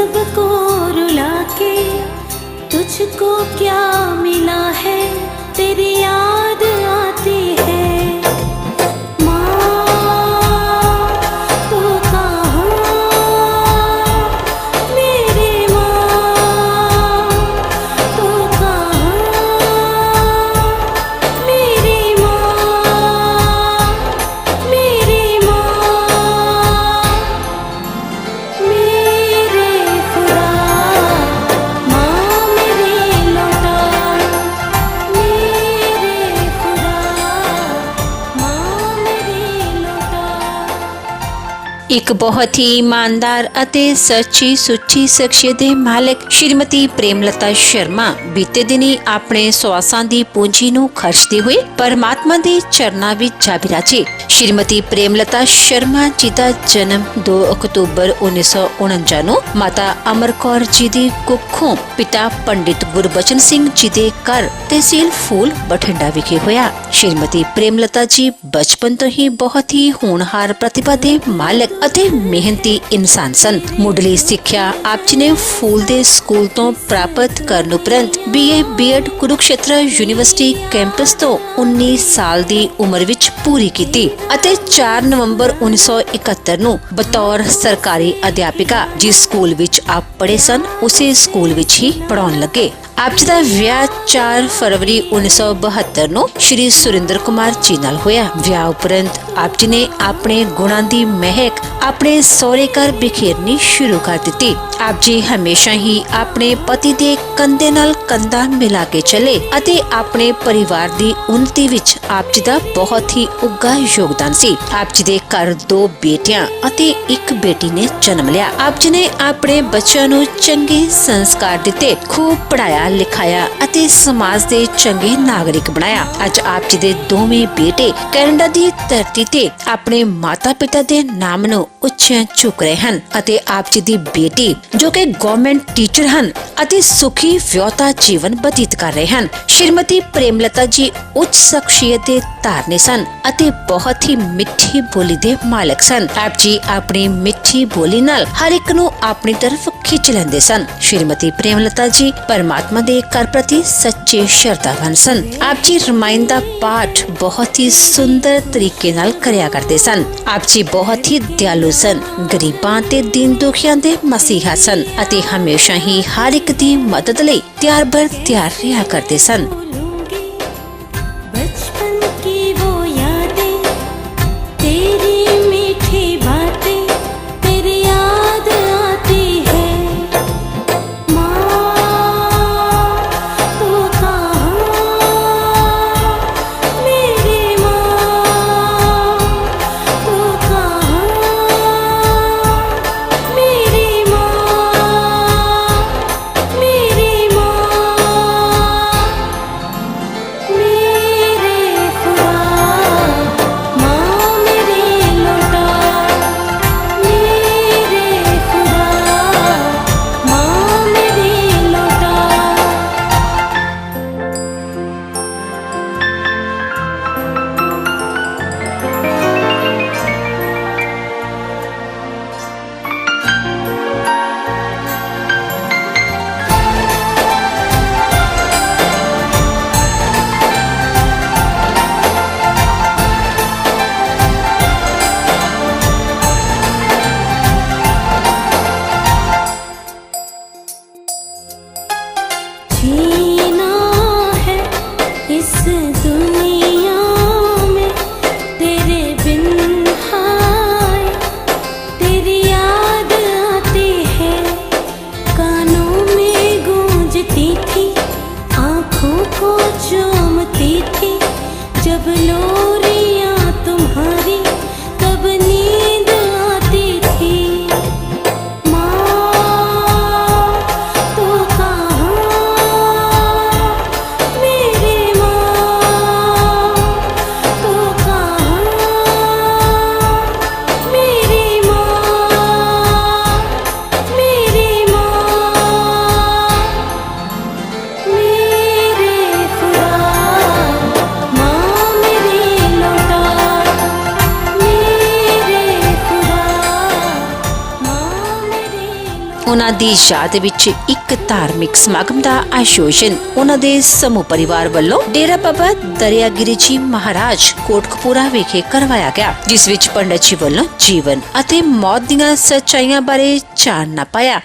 सबको रुला के तुझको क्या मिला है, तेरी याद आती है। ਇੱਕ ਬਹੁਤ ਹੀ ਇਮਾਨਦਾਰ ਅਤੇ ਸੱਚੀ ਸੁੱਚੀ ਸ਼ਖਸੀਅਤ ਦੇ ਮਾਲਕ ਸ਼੍ਰੀਮਤੀ ਪ੍ਰੇਮਲਤਾ ਸ਼ਰਮਾ ਬੀਤੇ ਦਿਨੀ ਆਪਣੇ ਸਵਾਸਾਂ ਦੀ ਪੂੰਜੀ ਨੂੰ ਖਰਚਦੇ ਹੋਏ ਪਰਮਾਤਮਾ ਦੇ ਚਰਨਾਂ ਵਿੱਚ ਜਾ ਬਿਰਾਜੇ। ਸ਼੍ਰੀਮਤੀ ਪ੍ਰੇਮਲਤਾ ਸ਼ਰਮਾ ਜੀ ਦਾ ਜਨਮ 2 ਅਕਤੂਬਰ 1949 ਨੂੰ ਮਾਤਾ ਅਮਰ ਕੌਰ ਜੀ ਦੀ ਕੁੱਖੋਂ ਪਿਤਾ ਪੰਡਿਤ ਗੁਰਬਚਨ ਸਿੰਘ ਜੀ ਦੇ ਘਰ ਤਹਿਸੀਲ ਫੂਲ ਬਠਿੰਡਾ ਵਿਖੇ ਹੋਇਆ। ਸ਼੍ਰੀਮਤੀ ਪ੍ਰੇਮਲਤਾ ਜੀ ਬਚਪਨ ਤੋਂ ਹੀ ਬਹੁਤ ਹੀ ਹੋਣਹਾਰ ਪ੍ਰਤਿਭਾ ਦੇ ਮਾਲਕ ਅਤੇ ਮਿਹਨਤੀ ਇਨਸਾਨ ਸਨ। ਮੁੱਢਲੀ ਸਿੱਖਿਆ ਆਪ ਜੀ ਨੇ ਫੂਲ ਦੇ ਸਕੂਲ ਤੋਂ ਪ੍ਰਾਪਤ ਕਰਨ ਉਪਰੰਤ BA B.Ed Kurukshetra university campus ਤੋਂ 19 ਸਾਲ ਦੀ ਉਮਰ ਵਿੱਚ ਪੂਰੀ ਕੀਤੀ ਅਤੇ 4 ਨਵੰਬਰ 1971 ਨੂੰ ਬਤੌਰ ਸਰਕਾਰੀ ਅਧਿਆਪਿਕਾ ਜਿਸ ਸਕੂਲ ਵਿੱਚ ਆਪ ਪੜ੍ਹੇ ਸਨ ਉਸੇ ਸਕੂਲ ਵਿੱਚ ਹੀ ਪੜਾਉਣ ਲੱਗੇ। ਆਪ ਜੀ ਦਾ ਵਿਆਹ 4 ਫਰਵਰੀ 1972 ਨੂੰ ਸ਼੍ਰੀ ਸੁਰਿੰਦਰ ਕੁਮਾਰ ਜੀ ਨਾਲ ਹੋਇਆ। ਵਿਆਹ ਉਪਰੰਤ ਆਪ ਜੀ ਨੇ ਆਪਣੇ ਗੁਣਾਂ ਦੀ ਮਹਿਕ ਆਪਣੇ ਸਹੁਰੇ ਘਰ ਬਿਖੇਰਨੀ ਸ਼ੁਰੂ ਕਰ ਦਿੱਤੀ। ਆਪ ਜੀ ਹਮੇਸ਼ਾ ਹੀ ਆਪਣੇ ਪਤੀ ਦੇ ਕੰਧੇ ਨਾਲ ਕੰਧਾ ਮਿਲਾ ਕੇ ਚੱਲੇ ਅਤੇ ਆਪਣੇ ਪਰਿਵਾਰ ਦੀ ਉન્નਤੀ ਵਿੱਚ ਆਪ ਜੀ ਦਾ ਬਹੁਤ ਹੀ ਉੱਘਾ ਯੋਗਦਾਨ ਸੀ। ਆਪ ਜੀ ਦੇ ਘਰ 2 ਬੇਟੀਆਂ ਅਤੇ 1 ਬੇਟੀ ਨੇ ਜਨਮ ਲਿਆ। ਆਪ ਜੀ ਨੇ ਆਪਣੇ ਬੱਚਿਆਂ ਨੂੰ ਚੰਗੇ ਸੰਸਕਾਰ ਦਿੱਤੇ, ਖੂਬ ਪੜਾਇਆ ਲਿਖਾਇਆ ਅਤੇ ਸਮਾਜ ਦੇ ਚੰਗੇ ਨਾਗਰਿਕ ਬਣਾਇਆ। ਅੱਜ ਆਪ ਜੀ ਦੇ ਦੋਵੇਂ ਬੇਟੇ ਕੈਨੇਡਾ ਦੀ ਧਰਤੀ ਤੇ ਆਪਣੇ ਮਾਤਾ ਪਿਤਾ ਦੇ ਨਾਮ ਨੂੰ ਉੱਚਾ ਚੁੱਕ ਰਹੇ ਹਨ ਅਤੇ ਆਪ ਜੀ ਦੀ ਬੇਟੀ ਜੋ ਕਿ ਗਵਰਨਮੈਂਟ ਟੀਚਰ ਹਨ ਅਤੇ ਸੁਖੀ ਵਿਆਹੁਤਾ ਜੀਵਨ ਬਤੀਤ ਕਰ ਰਹੇ ਹਨ। ਸ਼੍ਰੀਮਤੀ ਪ੍ਰੇਮਲਤਾ ਜੀ ਉੱਚ ਸ਼ਖਸੀਅਤ ਦੇ ਧਾਰਨੀ ਸਨ ਅਤੇ ਬਹੁਤ ਹੀ ਮਿੱਠੀ ਬੋਲੀ ਦੇ ਮਾਲਕ ਸਨ। ਆਪ ਜੀ ਆਪਣੀ ਮਿੱਠੀ ਬੋਲੀ ਨਾਲ ਹਰ ਇੱਕ ਨੂੰ ਆਪਣੀ ਤਰਫ ਖਿੱਚ ਲੈਂਦੇ ਸਨ। ਸ਼੍ਰੀਮਤੀ ਪ੍ਰੇਮਲਤਾ ਜੀ ਪਰਮਾਤਮਾ ਦੇ ਘਰ ਪ੍ਰਤੀ ਸੱਚੇ ਸ਼ਰਧਾਵਾਨ ਸਨ। ਆਪ ਜੀ ਰਮਾਇਣ ਦਾ ਪਾਠ ਬਹੁਤ ਹੀ ਸੁੰਦਰ ਤਰੀਕੇ ਨਾਲ ਕਰਿਆ ਕਰਦੇ ਸਨ। ਆਪ ਜੀ ਬਹੁਤ ਹੀ ਦਿਆਲੂ ਸਨ, ਗਰੀਬਾਂ ਤੇ ਦੀਨ ਦੁਖੀਆਂ ਦੇ ਮਸੀਹਾ ਸਨ ਅਤੇ ਹਮੇਸ਼ਾ ਹੀ ਹਰ ਇੱਕ ਦੀ ਮਦਦ ਲਈ ਤਿਆਰ ਬਰ ਤਿਆਰ ਰਿਹਾ ਕਰਦੇ ਸਨ। ਉਹਨਾਂ ਦੀ ਯਾਦ ਵਿੱਚ ਇੱਕ ਧਾਰਮਿਕ ਸਮਾਗਮ ਦਾ ਆਯੋਜਨ ਉਹਨਾਂ ਦੇ ਸਮੂਹ ਪਰਿਵਾਰ ਵੱਲੋਂ ਡੇਰਾ ਬਾਬਾ ਦਰਿਆਗਿਰੀ ਜੀ ਮਹਾਰਾਜ ਕੋਟਕਪੂਰਾ ਵਿਖੇ ਕਰਵਾਇਆ ਗਿਆ, ਜਿਸ ਵਿੱਚ ਪੰਡਤ ਜੀ ਵੱਲੋਂ ਜੀਵਨ ਅਤੇ ਮੌਤ ਦੀਆਂ ਸੱਚਾਈਆਂ ਬਾਰੇ ਜਾਣਨਾ पाया।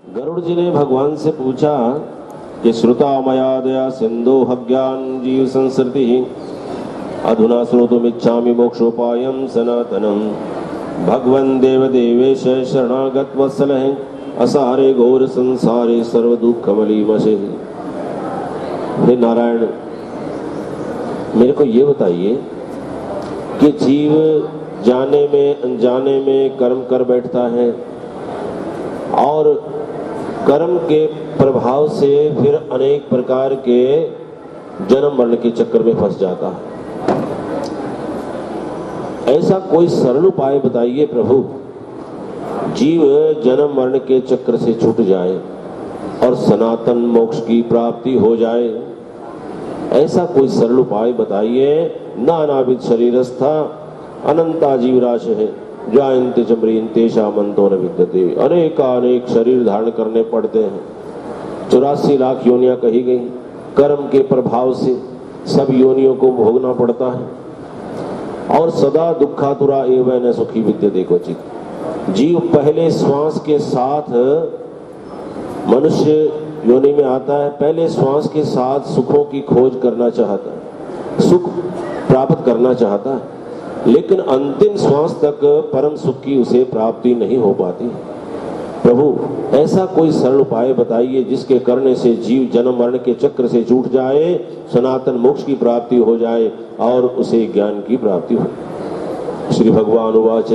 गरुड़ जी ने भगवान से पूछा कि श्रुता मया दया सिंधु ज्ञान जीव संसृति अधुना श्रोतुमिच्छामि मोक्षोपायं सनातनम भगवन् देव देवेश शरणागत वत्सल असारे घोर संसारे सर्व दुःखमलीमशे। हे नारायण, मेरे को ये बताइए कि जीव जाने में अनजाने में कर्म कर बैठता है और कर्म के प्रभाव से फिर अनेक प्रकार के जन्म मरण के चक्कर में फंस जाता है। ऐसा कोई सरल उपाय बताइए प्रभु, जीव जन्म मरण के चक्र से छूट जाए और सनातन मोक्ष की प्राप्ति हो जाए। ऐसा कोई सरल उपाय बताइए। नानाविध शरीरस्था अनंता जीवराश है जायन्ते चमरीन्ते शामंतो न विद्यते। अनेक शरीर धारण करने पड़ते हैं। 84 लाख योनियां कही गई। कर्म के प्रभाव से सब योनियों को भोगना पड़ता है और सदा दुखातुरा एवं न सुखी विद्यते क्वचित। जीव पहले श्वास के साथ मनुष्य योनि में आता है, पहले श्वास के साथ सुखों की खोज करना चाहता है, सुख प्राप्त करना चाहता है, लेकिन अंतिम श्वास तक परम सुख की उसे प्राप्ति नहीं हो पाती। प्रभु, ऐसा कोई सरल उपाय बताइए जिसके करने से जीव जन्म मरण के चक्र से छूट जाए, सनातन मोक्ष की प्राप्ति हो जाए और उसे ज्ञान की प्राप्ति हो। श्री भगवान उवाच,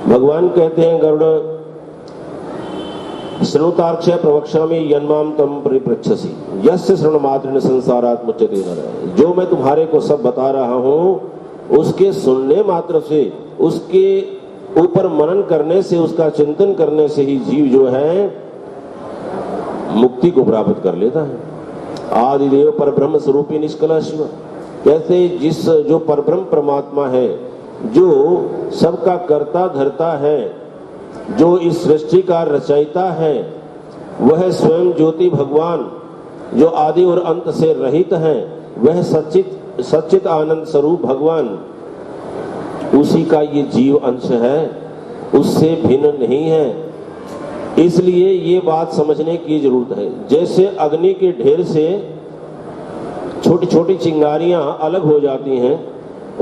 भगवान कहते हैं गरुड़, श्रृणुतार्क्ष प्रवक्ष्यामि यन्माम तम परिपृच्छसि यस्य श्रवणमात्रेण संसारात् मुच्यते नरः। जो मैं तुम्हारे को सब बता रहा हूँ उसके सुनने मात्र से, उसके ऊपर मनन करने से, उसका चिंतन करने से ही जीव जो है मुक्ति को प्राप्त कर लेता है। आदिदेव परब्रह्म स्वरूपी निष्कला शिव कहते जिस जो परब्रह्म परमात्मा है, जो सबका कर्ता धर्ता है, जो इस सृष्टि का रचयिता है, वह स्वयं ज्योति भगवान जो आदि और अंत से रहित है, वह सच्चित आनंद स्वरूप भगवान, उसी का ये जीव अंश है, उससे भिन्न नहीं है। इसलिए ये बात समझने की जरूरत है। जैसे अग्नि के ढेर से छोटी छोटी चिंगारियां अलग हो जाती हैं,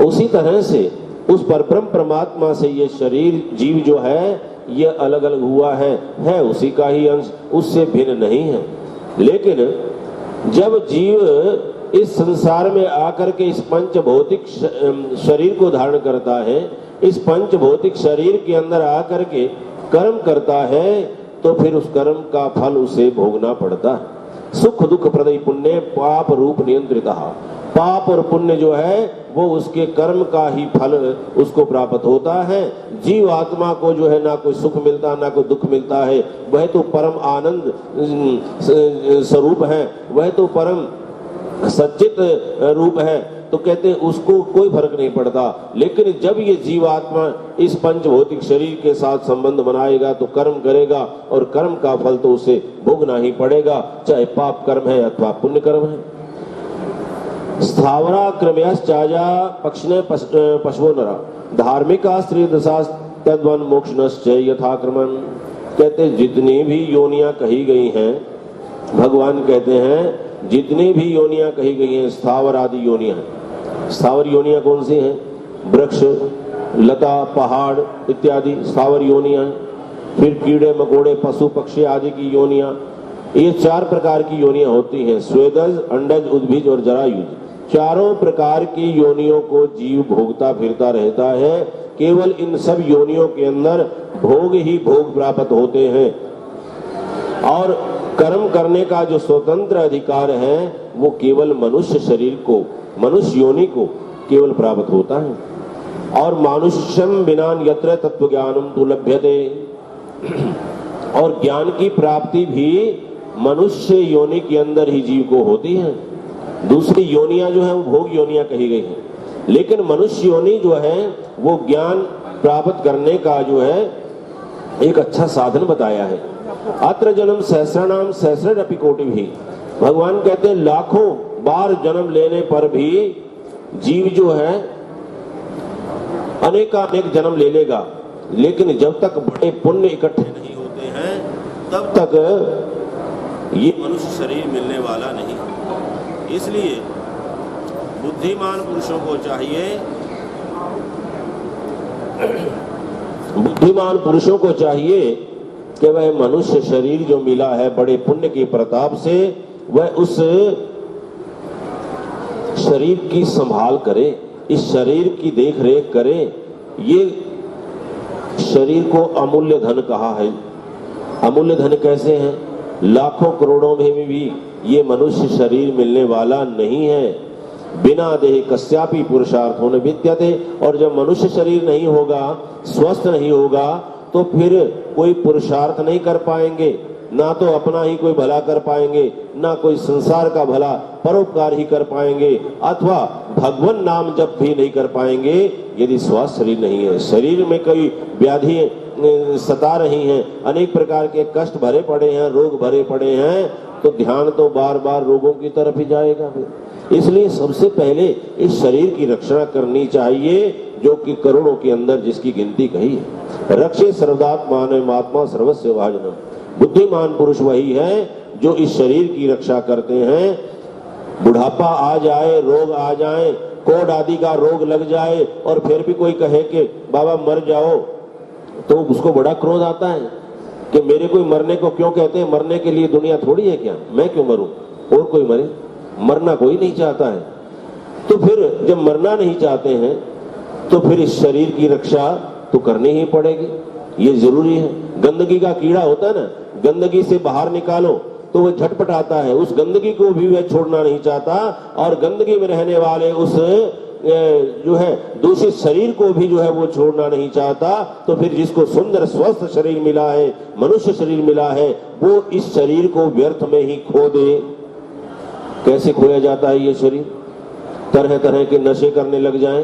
उसी तरह से उस परब्रह्म परमात्मा से ये शरीर जीव जो है ये अलग अलग हुआ है उसी का ही अंश, उससे भिन्न नहीं है। लेकिन जब जीव इस संसार में आकर के इस पंच भौतिक शरीर को धारण करता है, इस पंच भौतिक शरीर के अंदर आकर के कर्म करता है, तो फिर उस कर्म का फल उसे भोगना पड़ता है। सुख दुख प्रदय पुण्य पाप रूप नियंत्रिता। पाप और पुण्य जो है वो उसके कर्म का ही फल उसको प्राप्त होता है। जीव आत्मा को जो है ना कोई सुख मिलता ना कोई दुख मिलता है, वह तो परम आनंद स्वरूप है, वह तो परम सच्चित रूप है, तो कहते हैं उसको कोई फर्क नहीं पड़ता। लेकिन जब ये जीवात्मा इस पंच भौतिक शरीर के साथ संबंध बनाएगा तो कर्म करेगा और कर्म का फल तो उसे भोगना ही पड़ेगा, चाहे पाप कर्म है अथवा पुण्य कर्म है। स्थावरा क्रमयश्चाजा पक्षिणे पशवो नरा धार्मिका स्त्री दशा तद्वन मोक्षनश्च यथाक्रमण। कहते जितनी भी योनियां कही गई हैं, भगवान कहते हैं जितनी भी योनियां कही गई हैं स्थावर आदि योनियां हैं। स्थावर योनियां कौन सी हैं? वृक्ष, लता, पहाड़ इत्यादि स्थावर योनियां हैं। फिर कीड़े मकोड़े, पशु पक्षी आदि की योनियां, ये 4 प्रकार की योनियां होती हैं। स्वेदज, अंडज, उद्भिज और जरायुज। चारों प्रकार की योनियों को जीव भोगता फिरता रहता है। केवल इन सब योनियों के अंदर भोग ही भोग प्राप्त होते हैं और कर्म करने का जो स्वतंत्र अधिकार है वो केवल मनुष्य शरीर को, मनुष्य योनि को केवल प्राप्त होता है। और मानुष्यम बिना यत्र तत्व ज्ञानम तु लभ्यते। और ज्ञान की प्राप्ति भी मनुष्य योनि के अंदर ही जीव को होती है। दूसरी योनियां जो है वो भोग योनियां कही गई हैं, लेकिन मनुष्य योनि जो है वो ज्ञान प्राप्त करने का जो है एक अच्छा साधन बताया है। अत्र जन्म सहस्राणाम सहस्रपि कोटि भी। भगवान कहते हैं लाखों बार जन्म लेने पर भी जीव जो है अनेकानेक जन्म ले लेगा, लेकिन जब तक बड़े पुण्य इकट्ठे नहीं होते हैं तब तक ये मनुष्य शरीर मिलने वाला नहीं। इसलिए बुद्धिमान पुरुषों को चाहिए, बुद्धिमान पुरुषों को चाहिए कि वह मनुष्य शरीर जो मिला है बड़े पुण्य के प्रताप से, वह उस शरीर की संभाल करे, इस शरीर की देख रेख करे। ये शरीर को अमूल्य धन कहा है। अमूल्य धन कैसे है? लाखों करोड़ों में भी ये मनुष्य शरीर मिलने वाला नहीं है। बिना देह कस्यापि पुरुषार्थो न विद्यते। और जब मनुष्य शरीर नहीं होगा, स्वस्थ नहीं होगा, तो फिर कोई पुरुषार्थ नहीं कर पाएंगे, ना तो अपना ही कोई भला कर पाएंगे, ना कोई संसार का भला परोपकार ही कर पाएंगे, अथवा भगवान नाम जप भी नहीं कर पाएंगे यदि स्वस्थ शरीर नहीं है। शरीर में कोई व्याधि सता रही हैं, अनेक प्रकार के कष्ट भरे पड़े हैं, रोग भरे पड़े हैं, तो ध्यान तो बार बार रोगों की तरफ ही जाएगा फिर। इसलिए सबसे पहले इस शरीर की रक्षा करनी चाहिए, जो कि करोड़ों के अंदर जिसकी गिनती कही है। रक्षे सर्वदात्मानमात्मा सर्वस्य भाजनम। बुद्धिमान पुरुष वही है जो इस शरीर की रक्षा करते हैं। बुढ़ापा आ जाए, रोग आ जाए, कोढ़ आदि का रोग लग जाए और फिर भी कोई कहे कि बाबा मर जाओ, तो उसको बड़ा क्रोध आता है कि मेरे कोई मरने को क्यों कहते हैं? मरने के लिए दुनिया थोड़ी है क्या? मैं क्यों मरूं? और कोई मरे? मरना कोई नहीं चाहता है। तो फिर जब मरना नहीं चाहते हैं तो फिर इस शरीर की रक्षा तो करनी ही पड़ेगी, ये जरूरी है। गंदगी का कीड़ा होता है ना, गंदगी से बाहर निकालो तो वह झटपट आता है, उस गंदगी को भी वह छोड़ना नहीं चाहता, और गंदगी में रहने वाले उस जो है दूषित शरीर को भी जो है वो छोड़ना नहीं चाहता। तो फिर जिसको सुंदर स्वस्थ शरीर मिला है, मनुष्य शरीर मिला है, वो इस शरीर को व्यर्थ में ही खो दे। कैसे खोया जाता है ये शरीर? तरह तरह के नशे करने लग जाएं,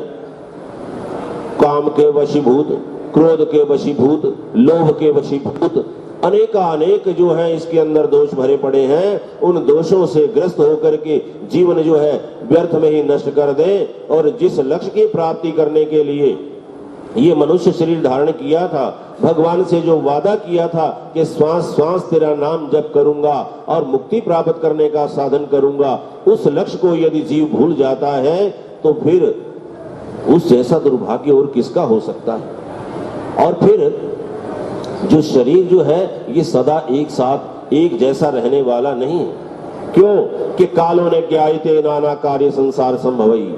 काम के वशीभूत, क्रोध के वशीभूत, लोभ के वशीभूत, अनेक जो है इसके अंदर दोष भरे पड़े हैं। उन दोषों से ग्रस्त होकर के जीवन जो है व्यर्थ में ही नष्ट कर दे, और जिस लक्ष्य की प्राप्ति करने के लिए ये मनुष्य शरीर धारण किया था, भगवान से जो वादा किया था कि श्वास श्वास तेरा नाम जप करूंगा और मुक्ति प्राप्त करने का साधन करूंगा, उस लक्ष्य को यदि जीव भूल जाता है तो फिर उस जैसा दुर्भाग्य और किसका हो सकता है। और फिर जो शरीर जो है ये सदा एक साथ एक जैसा रहने वाला नहीं है। क्यों? कि कालों ने ज्ञायते नाना कार्य संसार संभवई।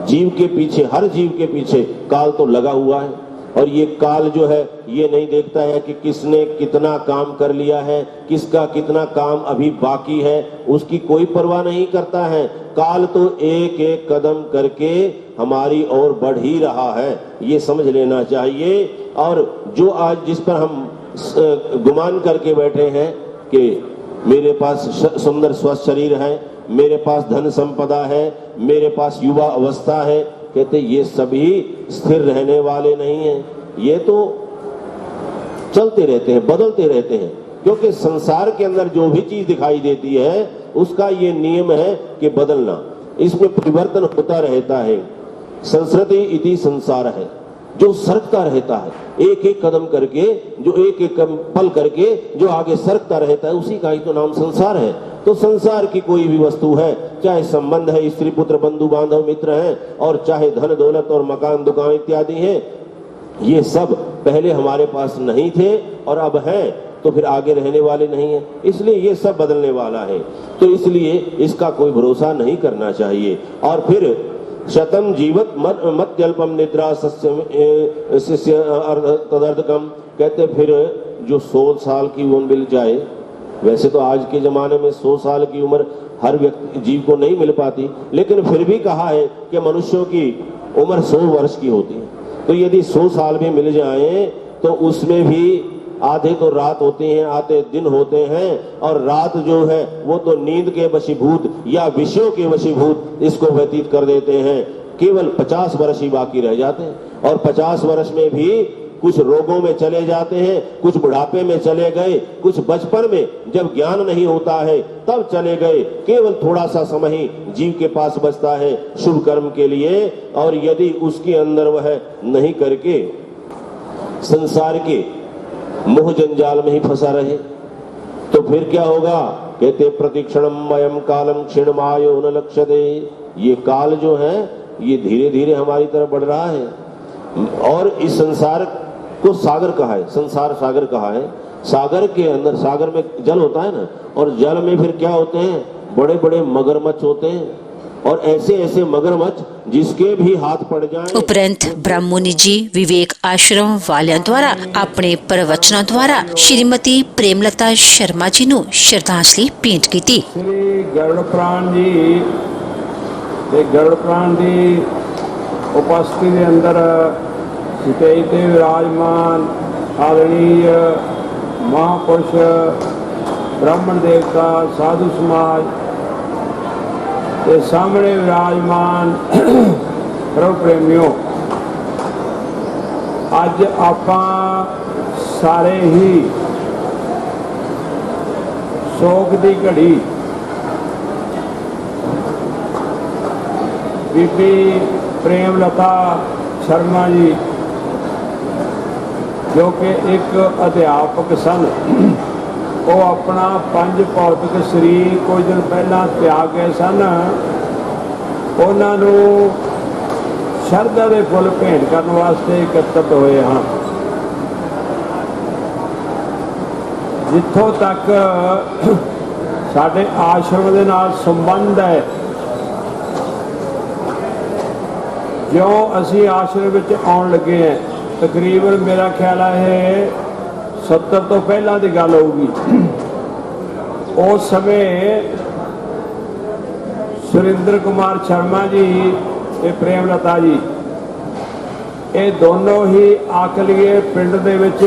जीव के पीछे, हर जीव के पीछे काल तो लगा हुआ है, और ये काल जो है ये नहीं देखता है कि किसने कितना काम कर लिया है, किसका कितना काम अभी बाकी है, उसकी कोई परवाह नहीं करता है। काल तो एक एक कदम करके हमारी ओर बढ़ ही रहा है, ये समझ लेना चाहिए। और जो आज जिस पर हम गुमान करके बैठे हैं कि मेरे पास सुंदर स्वस्थ शरीर है, मेरे पास धन संपदा है, मेरे पास युवा अवस्था है, कहते ये सभी स्थिर रहने वाले नहीं हैं, ये तो चलते रहते हैं, बदलते रहते हैं। क्योंकि संसार के अंदर जो भी चीज दिखाई देती है उसका ये नियम है कि बदलना, इसमें परिवर्तन होता रहता है। संस्कृति इति संसार है, जो सरकता रहता है, एक एक कदम करके, जो एक एक पल करके जो आगे सरकता रहता है, उसी का ही तो नाम संसार है। तो संसार की कोई भी वस्तु है, चाहे संबंध है, स्त्री पुत्र बंधु बांधव मित्र हैं, और चाहे धन दौलत और मकान दुकान इत्यादि हैं, ये सब पहले हमारे पास नहीं थे और अब हैं, तो फिर आगे रहने वाले नहीं है। इसलिए ये सब बदलने वाला है, तो इसलिए इसका कोई भरोसा नहीं करना चाहिए। और फिर शतम जीवत मत्यल्पम निद्रा सस्य तदर्थकम, कहते फिर जो 100 साल की उम्र मिल जाए, वैसे तो आज के जमाने में 100 साल की उम्र हर व्यक्ति जीव को नहीं मिल पाती, लेकिन फिर भी कहा है कि मनुष्यों की उम्र 100 वर्ष की होती है। तो यदि 100 साल भी मिल जाए तो उसमें भी आधे तो रात होते हैं, आधे दिन होते हैं, और रात जो है वो तो नींद के वशीभूत या विषयों के वशीभूत इसको व्यतीत कर देते हैं। केवल 50 वर्ष ही बाकी रह जाते हैं, और 50 वर्ष में भी कुछ रोगों में चले जाते हैं, कुछ बुढ़ापे में चले गए, कुछ बचपन में जब ज्ञान नहीं होता है तब चले गए। केवल थोड़ा सा समय ही जीव के पास बचता है शुभ कर्म के लिए, और यदि उसके अंदर वह नहीं करके संसार के मोह जंजाल में ही फंसा रहे तो फिर क्या होगा? कहते प्रतिक्षणम वयम कालम क्षीणमायो न लक्ष्यते। ये काल जो है ये धीरे धीरे हमारी तरफ बढ़ रहा है, और इस संसार को सागर कहा है, संसार सागर कहा है। सागर के अंदर, सागर में जल होता है ना, और जल में फिर क्या होते हैं? बड़े बड़े मगरमच्छ होते हैं, और ऐसे ऐसे मगरमच्छ जिसके भी हाथ पड़ जाएं। ਉਪਰੰਤ ਬ੍ਰਹਮੁਨੀ ਜੀ ਵਿਵੇਕ ਆਸ਼ਰਮ ਵਾਲਿਆਂ ਦੁਆਰਾ ਆਪਣੇ ਪ੍ਰਵਚਨਾਂ ਦੁਆਰਾ ਸ਼੍ਰੀਮਤੀ ਪ੍ਰੇਮਲਤਾ ਸ਼ਰਮਾ ਜੀ ਨੂੰ ਸ਼ਰਧਾਂਜਲੀ ਭੇਂਟ ਕੀਤੀ। श्री गरुड़ प्राण जी ते गरुड़ प्राण की उपस्थिति के अंदर स्टेज ते विराजमान आदरणीय महापुरुष ब्राह्मण देवता साधु समाज ते सामने विराजमान प्रभु प्रेमियों, अज आपां सारे ही शोक की घड़ी बीबी प्रेमलता शर्मा जी जो कि एक अध्यापक सन, वो अपना पंज भौतिक शरीर कुछ दिन पहला त्याग गए सन। उन्होंने शरधा के फुल भेंट करने वास्ते एकत्रित हुए हाँ। जिथों तक साडे आश्रम के नाल संबंध है, जो असी आश्रम विच आउण लगे हैं, तकरीबन मेरा ख्याल है 70 तो पहला की गल होगी। उस समय सुरेंद्र कुमार शर्मा जी ते प्रेमलता जी ये दोनों ही आकलीए पिंड दे विच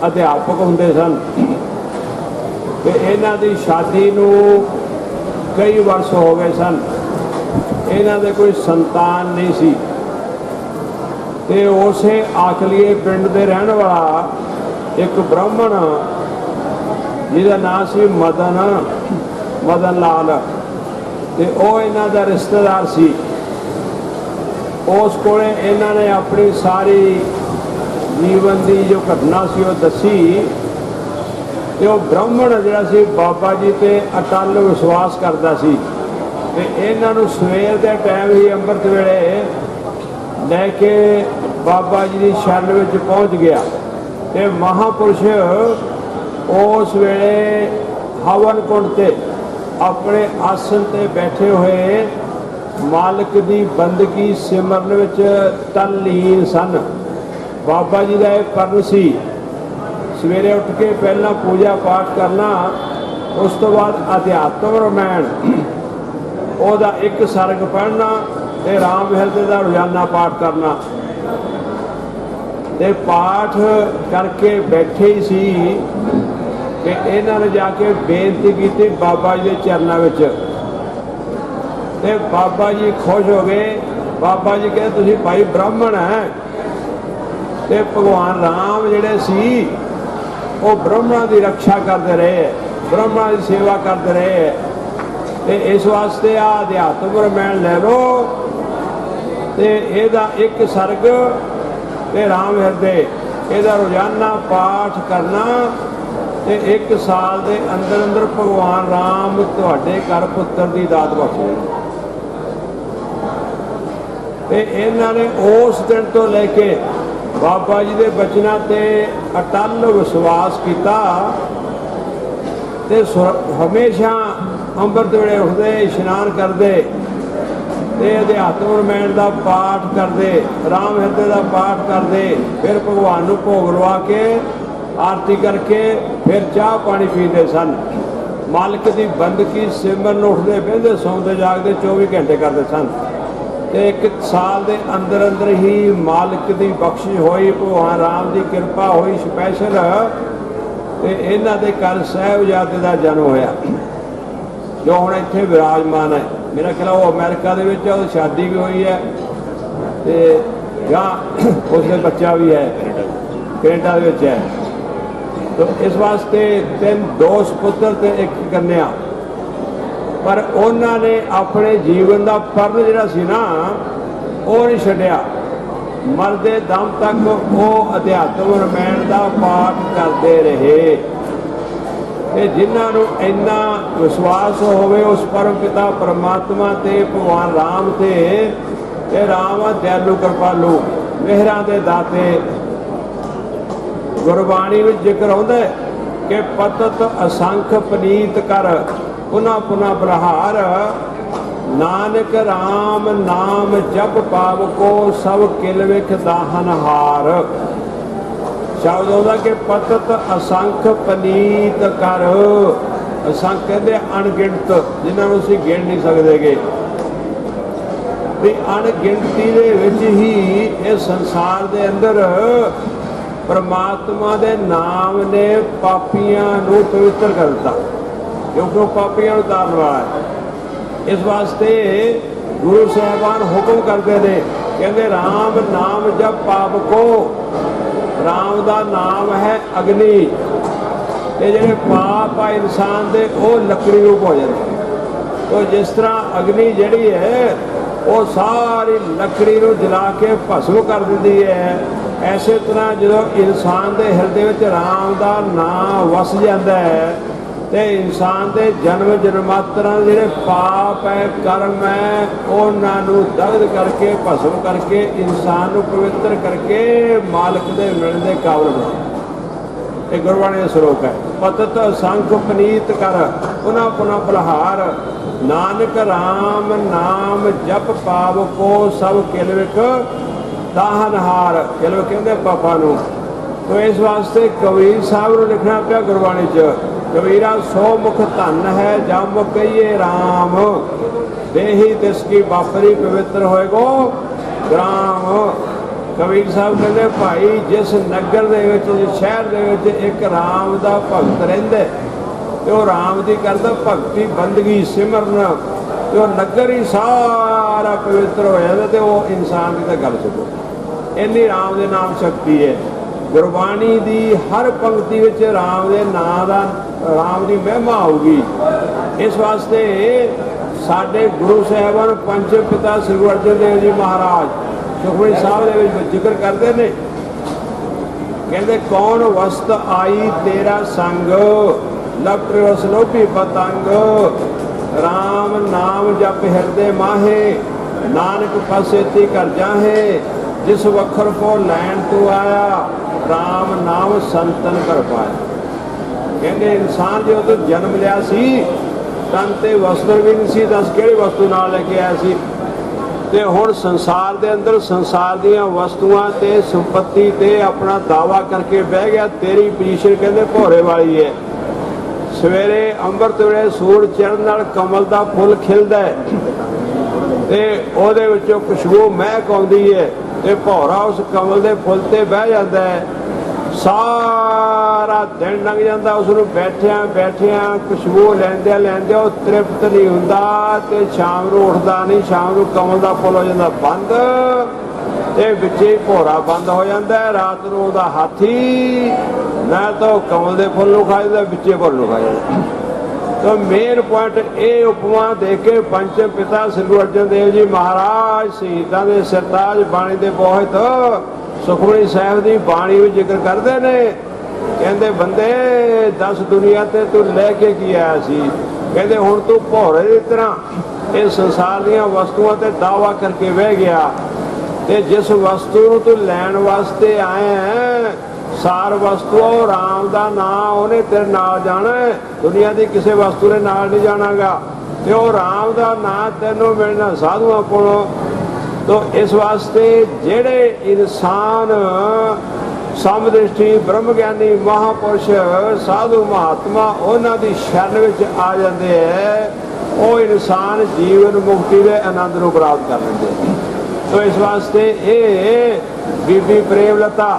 अध्यापक हुंदे सन। ते इन्हां दी शादी नूं कई वर्ष हो गए सन, इन्हां दे कोई संतान नहीं सी। ते उसे आकलीए पिंड दे रहन वाला एक ब्राह्मण जिहदा नाम सी मदन लाल, ते ओ इन्हां दा रिश्तेदार सी। उस कोले इन्हां ने अपनी सारी जीवन की जो घटना सी वो दसी। ते वो ब्राह्मण जिहड़ा सी बाबा जी ते अटल विश्वास करदा सी। ते इन्हां नूं सवेर दे टाइम ही अंमृत वेले लैके बाबा जी की शरण में पहुँच गया। ते महापुरुष उस वेले हवन कुंड ते अपने आसन ते बैठे हुए मालिक की बंदगी सिमरन विच तल्लीन सन। बाबा जी का एक कर्म सी, सवेरे उठ के पहला पूजा पाठ करना, उस तो बाद अध्यात्म रामायण ओदा एक सरग पढ़ना ते राम हृदय का रोजाना पाठ करना। ते पाठ करके बैठे ही सी कि इन्हां ने जाके बेनती की बाबा जी के चरणों में। ते बाबा जी खुश हो गए। बाबा जी कहते तुसीं भाई ब्राह्मण है, ते भगवान राम जिहड़े सी वो ब्राह्मणों की रक्षा करते रहे, ब्राह्मणों की सेवा करते रहे। ते इस वास्ते आ अध्यात्म रामायण ले लो, ते इहदा एक सरग ते राम हृदय इहदा रोजाना पाठ करना, ते एक साल के अंदर अंदर भगवान राम तुहाडे घर पुत्र की दात बख्शेगा। ते इन्हां ने उस दिन तो लेके बाबा जी के बचनों ते अटल विश्वास किया। ते हमेशा अंमृत वेले उठते, इशनान करते, ते अध्यात्म रामायण का पाठ करते, राम हृदय का पाठ करते, फिर भगवान को भोग लवा के आरती करके फिर चाह पानी पीते सन। मालिक की बंदगी सिमरन उठते बहते सौंदे जागते 24 घंटे करते सन। ते एक साल के अंदर अंदर ही मालिक की बख्शिश हुई, भगवान राम की कृपा हुई स्पैशल। ते इन्हां दे घर साहिबजादे का जन्म होया जो हुण इत्थे विराजमान है। मेरा ख्याल वो अमेरिका दे विच शादी भी हुई है। ते ਜਾਂ ਉਸਦੇ ਬੱਚਾ ਵੀ ਹੈ ਕੈਨੇਡਾ ਦੇ ਵਿੱਚ ਹੈ। तो इस वास्ते 2 सुपुत्र ते 1 कन्या, पर उन्होंने अपने जीवन का फर्ज जिहड़ा सी ना वो नहीं छड्डिया। मरदे दम तक वो अध्यात्म रमायण का पाठ करते रहे। ते जिन्होंने इन्ना विश्वास होवे उस परम पिता परमात्मा ते भगवान राम ते राम दयालु कृपालु मेहरां दे दाते। गुरबाणी में जिक्र होता है कि पतत असंख पनीत कर पुनः पुनः प्रहार, नानक राम नाम जप पाव को सब किल विख दाहन हार। शब्द होता कि पतत असंख पनीत कर। असंख कहते अणगिणत, जिन्होंने असीं गिण नहीं सकते गे। अणगिणती दे विच ही इस संसार दे अंदर परमात्मा दे नाम ने पापियां नूं पवित्र कर दिता, क्योंकि वो पापियां नूं तारन वाला है। इस वास्ते गुरु साहबान हुक्म करते हैं, कहते राम नाम जब पाप को। राम का नाम है अग्नि। ये जिहड़े पाप आ इंसान दे वो लकड़ी रूप हो जाते। तो जिस तरह अग्नि जिहड़ी है वो सारी लकड़ी नूं जला के भस्म कर देती है, ऐसे तरह जो इंसान के हिरदे में राम का नाम वस जाता है तो इंसान के जन्म जन्मांतरां दे जिहड़े पाप है कर्म है उन्होंने दग्ध करके भस्म करके इंसान को पवित्र करके मालिक के मिलने के काबिल बना। एक गुरबाणी का श्लोक है, पतत संख पनीत कर पुनः पुनः प्रहार, नानक राम नाम जप पाव को सब किल विख दाहन हार। चलो कहते पापा नूं। तो इस वास्ते कबीर साहब को लिखना पिया गुरबाणी च, कबीरा 100 मुख धन है जब कहिए राम, देही तिसकी बापरी पवित्र होएगो ग्राम। कबीर साहब कहते भाई जिस नगर दे विच जिस शहर दे विच एक राम दा भगत रहिंदा ते ओह राम दी करदा भगती बंदगी सिमरन, तो नगर ही सारा पवित्र हो जाता। तो वो इंसान की तो गल छड्डो, इन्नी राम दे नाम शक्ति है। गुरबाणी दी हर पंक्ति विच राम दे नाम दा राम दी महिमा होगी। इस वास्ते साडे गुरु साहिबान पंचम पिता श्री गुरु अर्जन देव जी महाराज सुखमनी साहब दे विच जिक्र करते हैं, कहते कौन वस्त आई तेरा संग, लपट रस लोभी पतंग, राम नाम जप हिरदे माहे, नानक पासेती कर जाहे, जिस वखर को लैन तू आया, राम नाम संतन कर पाया। कहते इंसान जो तो जन्म लिया सी तन ते वस्त्र भी नहीं सी, दस किहड़ी वस्तु नाल लेके आया सी। ते हुण संसार दे अंदर संसार दीयां वस्तुआं ते संपत्ति ते अपना दावा करके बह गया। तेरी पोजीशन कहते भौरे वाली है। सवेरे अंमृत वेले सूरज चढ़न नाल कमल दा फुल खिलदा है ते ओहदे विचों खुशबू महक आउंदी है ते भौरा उस कमल दे फुल ते बह जांदा है। सारा दिन लंघ जाता उसनूं बैठिया बैठिया खुशबू लैंदे लैंदे वो तृप्त नहीं हुंदा ते शाम नूं उठदा नहीं। शाम नूं कमल दा फुल हो जाता बंद ते विचे ही भौरा बंद हो जाता है। रात नूं उहदा हाथी ना तो कमल दे फुल नूं खा जांदा विचे फुल नूं खा जांदा। तो मेन पॉइंट ये उपमा दे के पंचम पिता श्री गुरु अर्जन देव जी महाराज शहीदां दे सरताज बाणी दे बहुत सुखमनी साहिब की बाणी में जिक्र करते हैं। कहते बंदे 10 दुनिया ते तू लैके की आया सी, कहते हुण तू भौरे की तरह इस संसार दीयां वस्तुओं ते दावा करके बह गया ते जिस वस्तु नूं तू लैण वास्ते आए हैं सार वस्तु राम का नाम उन्हें तेरे नाल जाना है। दुनिया की किसी वस्तु ने नाल नहीं जानागा ते वो राम का नाम तेनों मिलना साधुआं कोलों। तो इस वास्ते जेड़े इंसान समदृष्टि ब्रह्म ज्ञानी महापुरुष साधु महात्मा उन्हां दी शरण विच आ जाते हैं वो इंसान जीवन मुक्ति के आनंद को प्राप्त कर लेंगे। तो इस वास्ते ये बीबी प्रेमलता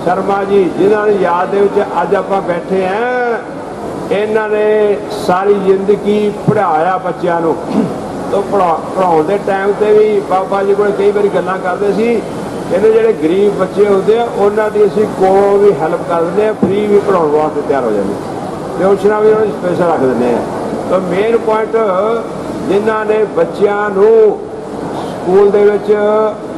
शर्मा जी जिन्होंने याद दे अज आप बैठे हैं इन्होंने सारी जिंदगी पढ़ाया बच्चों को। तो पढ़ाने के टाइम से भी बाबा जी को कई बार गल्लां करते सी ਕਹਿੰਦੇ ਜਿਹੜੇ ਗਰੀਬ ਬੱਚੇ ਹੁੰਦੇ ਆ ਉਹਨਾਂ ਦੀ ਅਸੀਂ ਕੋਲੋਂ ਵੀ ਹੈਲਪ ਕਰ ਦਿੰਦੇ ਆ, ਫ੍ਰੀ ਵੀ ਪੜ੍ਹਾਉਣ ਵਾਸਤੇ ਤਿਆਰ ਹੋ ਜਾਂਦੇ, ਟਿਊਸ਼ਨਾਂ ਵੀ ਉਹਨਾਂ ਦੀ ਸਪੈਸ਼ਲ ਰੱਖ ਦਿੰਦੇ ਆ। ਤਾਂ ਮੇਨ ਪੁਆਇੰਟ ਜਿਨ੍ਹਾਂ ਨੇ ਬੱਚਿਆਂ ਨੂੰ ਸਕੂਲ ਦੇ ਵਿੱਚ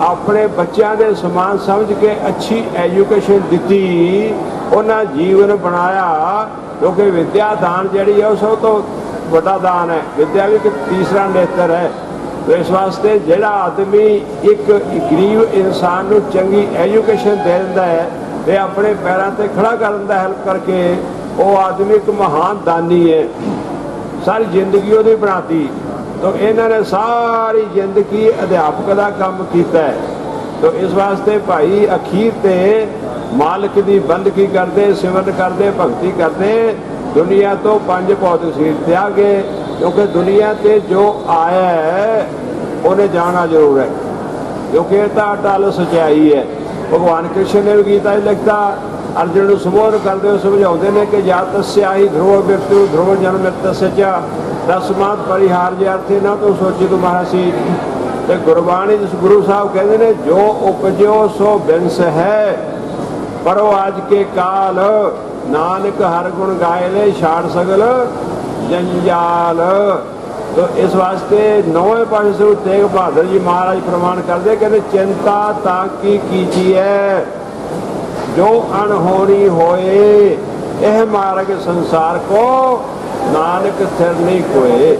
ਆਪਣੇ ਬੱਚਿਆਂ ਦੇ ਸਮਾਨ ਸਮਝ ਕੇ ਅੱਛੀ ਐਜੂਕੇਸ਼ਨ ਦਿੱਤੀ, ਉਹਨਾਂ ਜੀਵਨ ਬਣਾਇਆ। ਕਿਉਂਕਿ ਵਿਦਿਆ ਦਾਨ ਜਿਹੜੀ ਹੈ ਉਹ ਸਭ ਤੋਂ ਵੱਡਾ ਦਾਨ ਹੈ। ਵਿਦਿਆ ਵੀ ਇੱਕ ਤੀਸਰਾ ਨੇਤਰ ਹੈ। ਇਸ ਵਾਸਤੇ ਜਿਹੜਾ ਆਦਮੀ ਇੱਕ ਗਰੀਬ ਇਨਸਾਨ ਨੂੰ ਚੰਗੀ ਐਜੂਕੇਸ਼ਨ ਦੇ ਦਿੰਦਾ ਹੈ ਤੇ ਆਪਣੇ ਪੈਰਾਂ ਤੇ ਖੜਾ ਕਰ ਦਿੰਦਾ ਹੈਲਪ ਕਰਕੇ, ਉਹ ਆਦਮੀ ਇੱਕ ਮਹਾਨ ਦਾਨੀ ਹੈ। ਸਾਰੀ ਜ਼ਿੰਦਗੀ ਉਹਦੀ ਬਣਾਤੀ। ਤਾਂ ਇਹਨਾਂ ਨੇ ਸਾਰੀ ਜ਼ਿੰਦਗੀ ਅਧਿਆਪਕ ਦਾ ਕੰਮ ਕੀਤਾ ਹੈ। ਤਾਂ ਇਸ ਵਾਸਤੇ ਭਾਈ ਅਖੀਰ ਤੇ ਮਾਲਕ ਦੀ ਬੰਦਗੀ ਕਰਦੇ, ਸਿਮਰਨ ਕਰਦੇ, ਭਗਤੀ ਕਰਦੇ, ਦੁਨੀਆ ਤੋਂ ਪੰਜ ਭੌਤਿਕ ਸਰੀਰ ਤਿਆਗੇ। ਕਿਉਂਕਿ ਦੁਨੀਆ ਤੇ ਜੋ ਆਇਆ ਹੈ ਉਹਨੇ ਜਾਣਾ ਜ਼ਰੂਰ ਹੈ, ਕਿਉਂਕਿ ਇਹ ਤਾਂ ਅਟਲ ਸੱਚਾਈ ਹੈ। ਭਗਵਾਨ ਕ੍ਰਿਸ਼ਨ ਨੇ ਵੀ ਗੀਤਾ 'ਚ ਲਿਖਤਾ, ਅਰਜੁਨ ਨੂੰ ਸੰਬੋਧਨ ਕਰਦੇ ਹੋਏ ਸਮਝਾਉਂਦੇ ਨੇ ਕਿ ਜਾਂ ਤਸਿਆਹੀ ਧਰੁਵ ਮਿਰਤੂ ਧਰੁਵ ਜਨਮ ਮਿਰਤ ਸੱਚਾ ਦਸਮਾਤ ਪਰਿਹਾਰ ਜੇ ਅਰਥੇ ਨਾ ਤੋਂ ਸੋਚੀ ਤੁਮਾਰਾ ਸੀ। ਤੇ ਗੁਰਬਾਣੀ ਜਿਸ ਗੁਰੂ ਸਾਹਿਬ ਕਹਿੰਦੇ ਨੇ ਜੋ ਉਪਜਿਓ ਸੋ ਬਿੰਸ ਹੈ ਪਰੋ ਅੱਜ ਕੇ ਕਾਲ ਨਾਨਕ ਹਰ ਗੁਣ ਗਾਏ ਲੈ ਛਾੜ ਸਗਲ ਜੰਜਾਲ। तो इस वास्ते नौवें पातशाह श्री गुरु तेग बहादुर जी महाराज प्रमाण करते, कहते चिंता ताकि कीजिए जो अनहोनी होए, यह मार्ग संसार को नानक थिर नहीं कोए।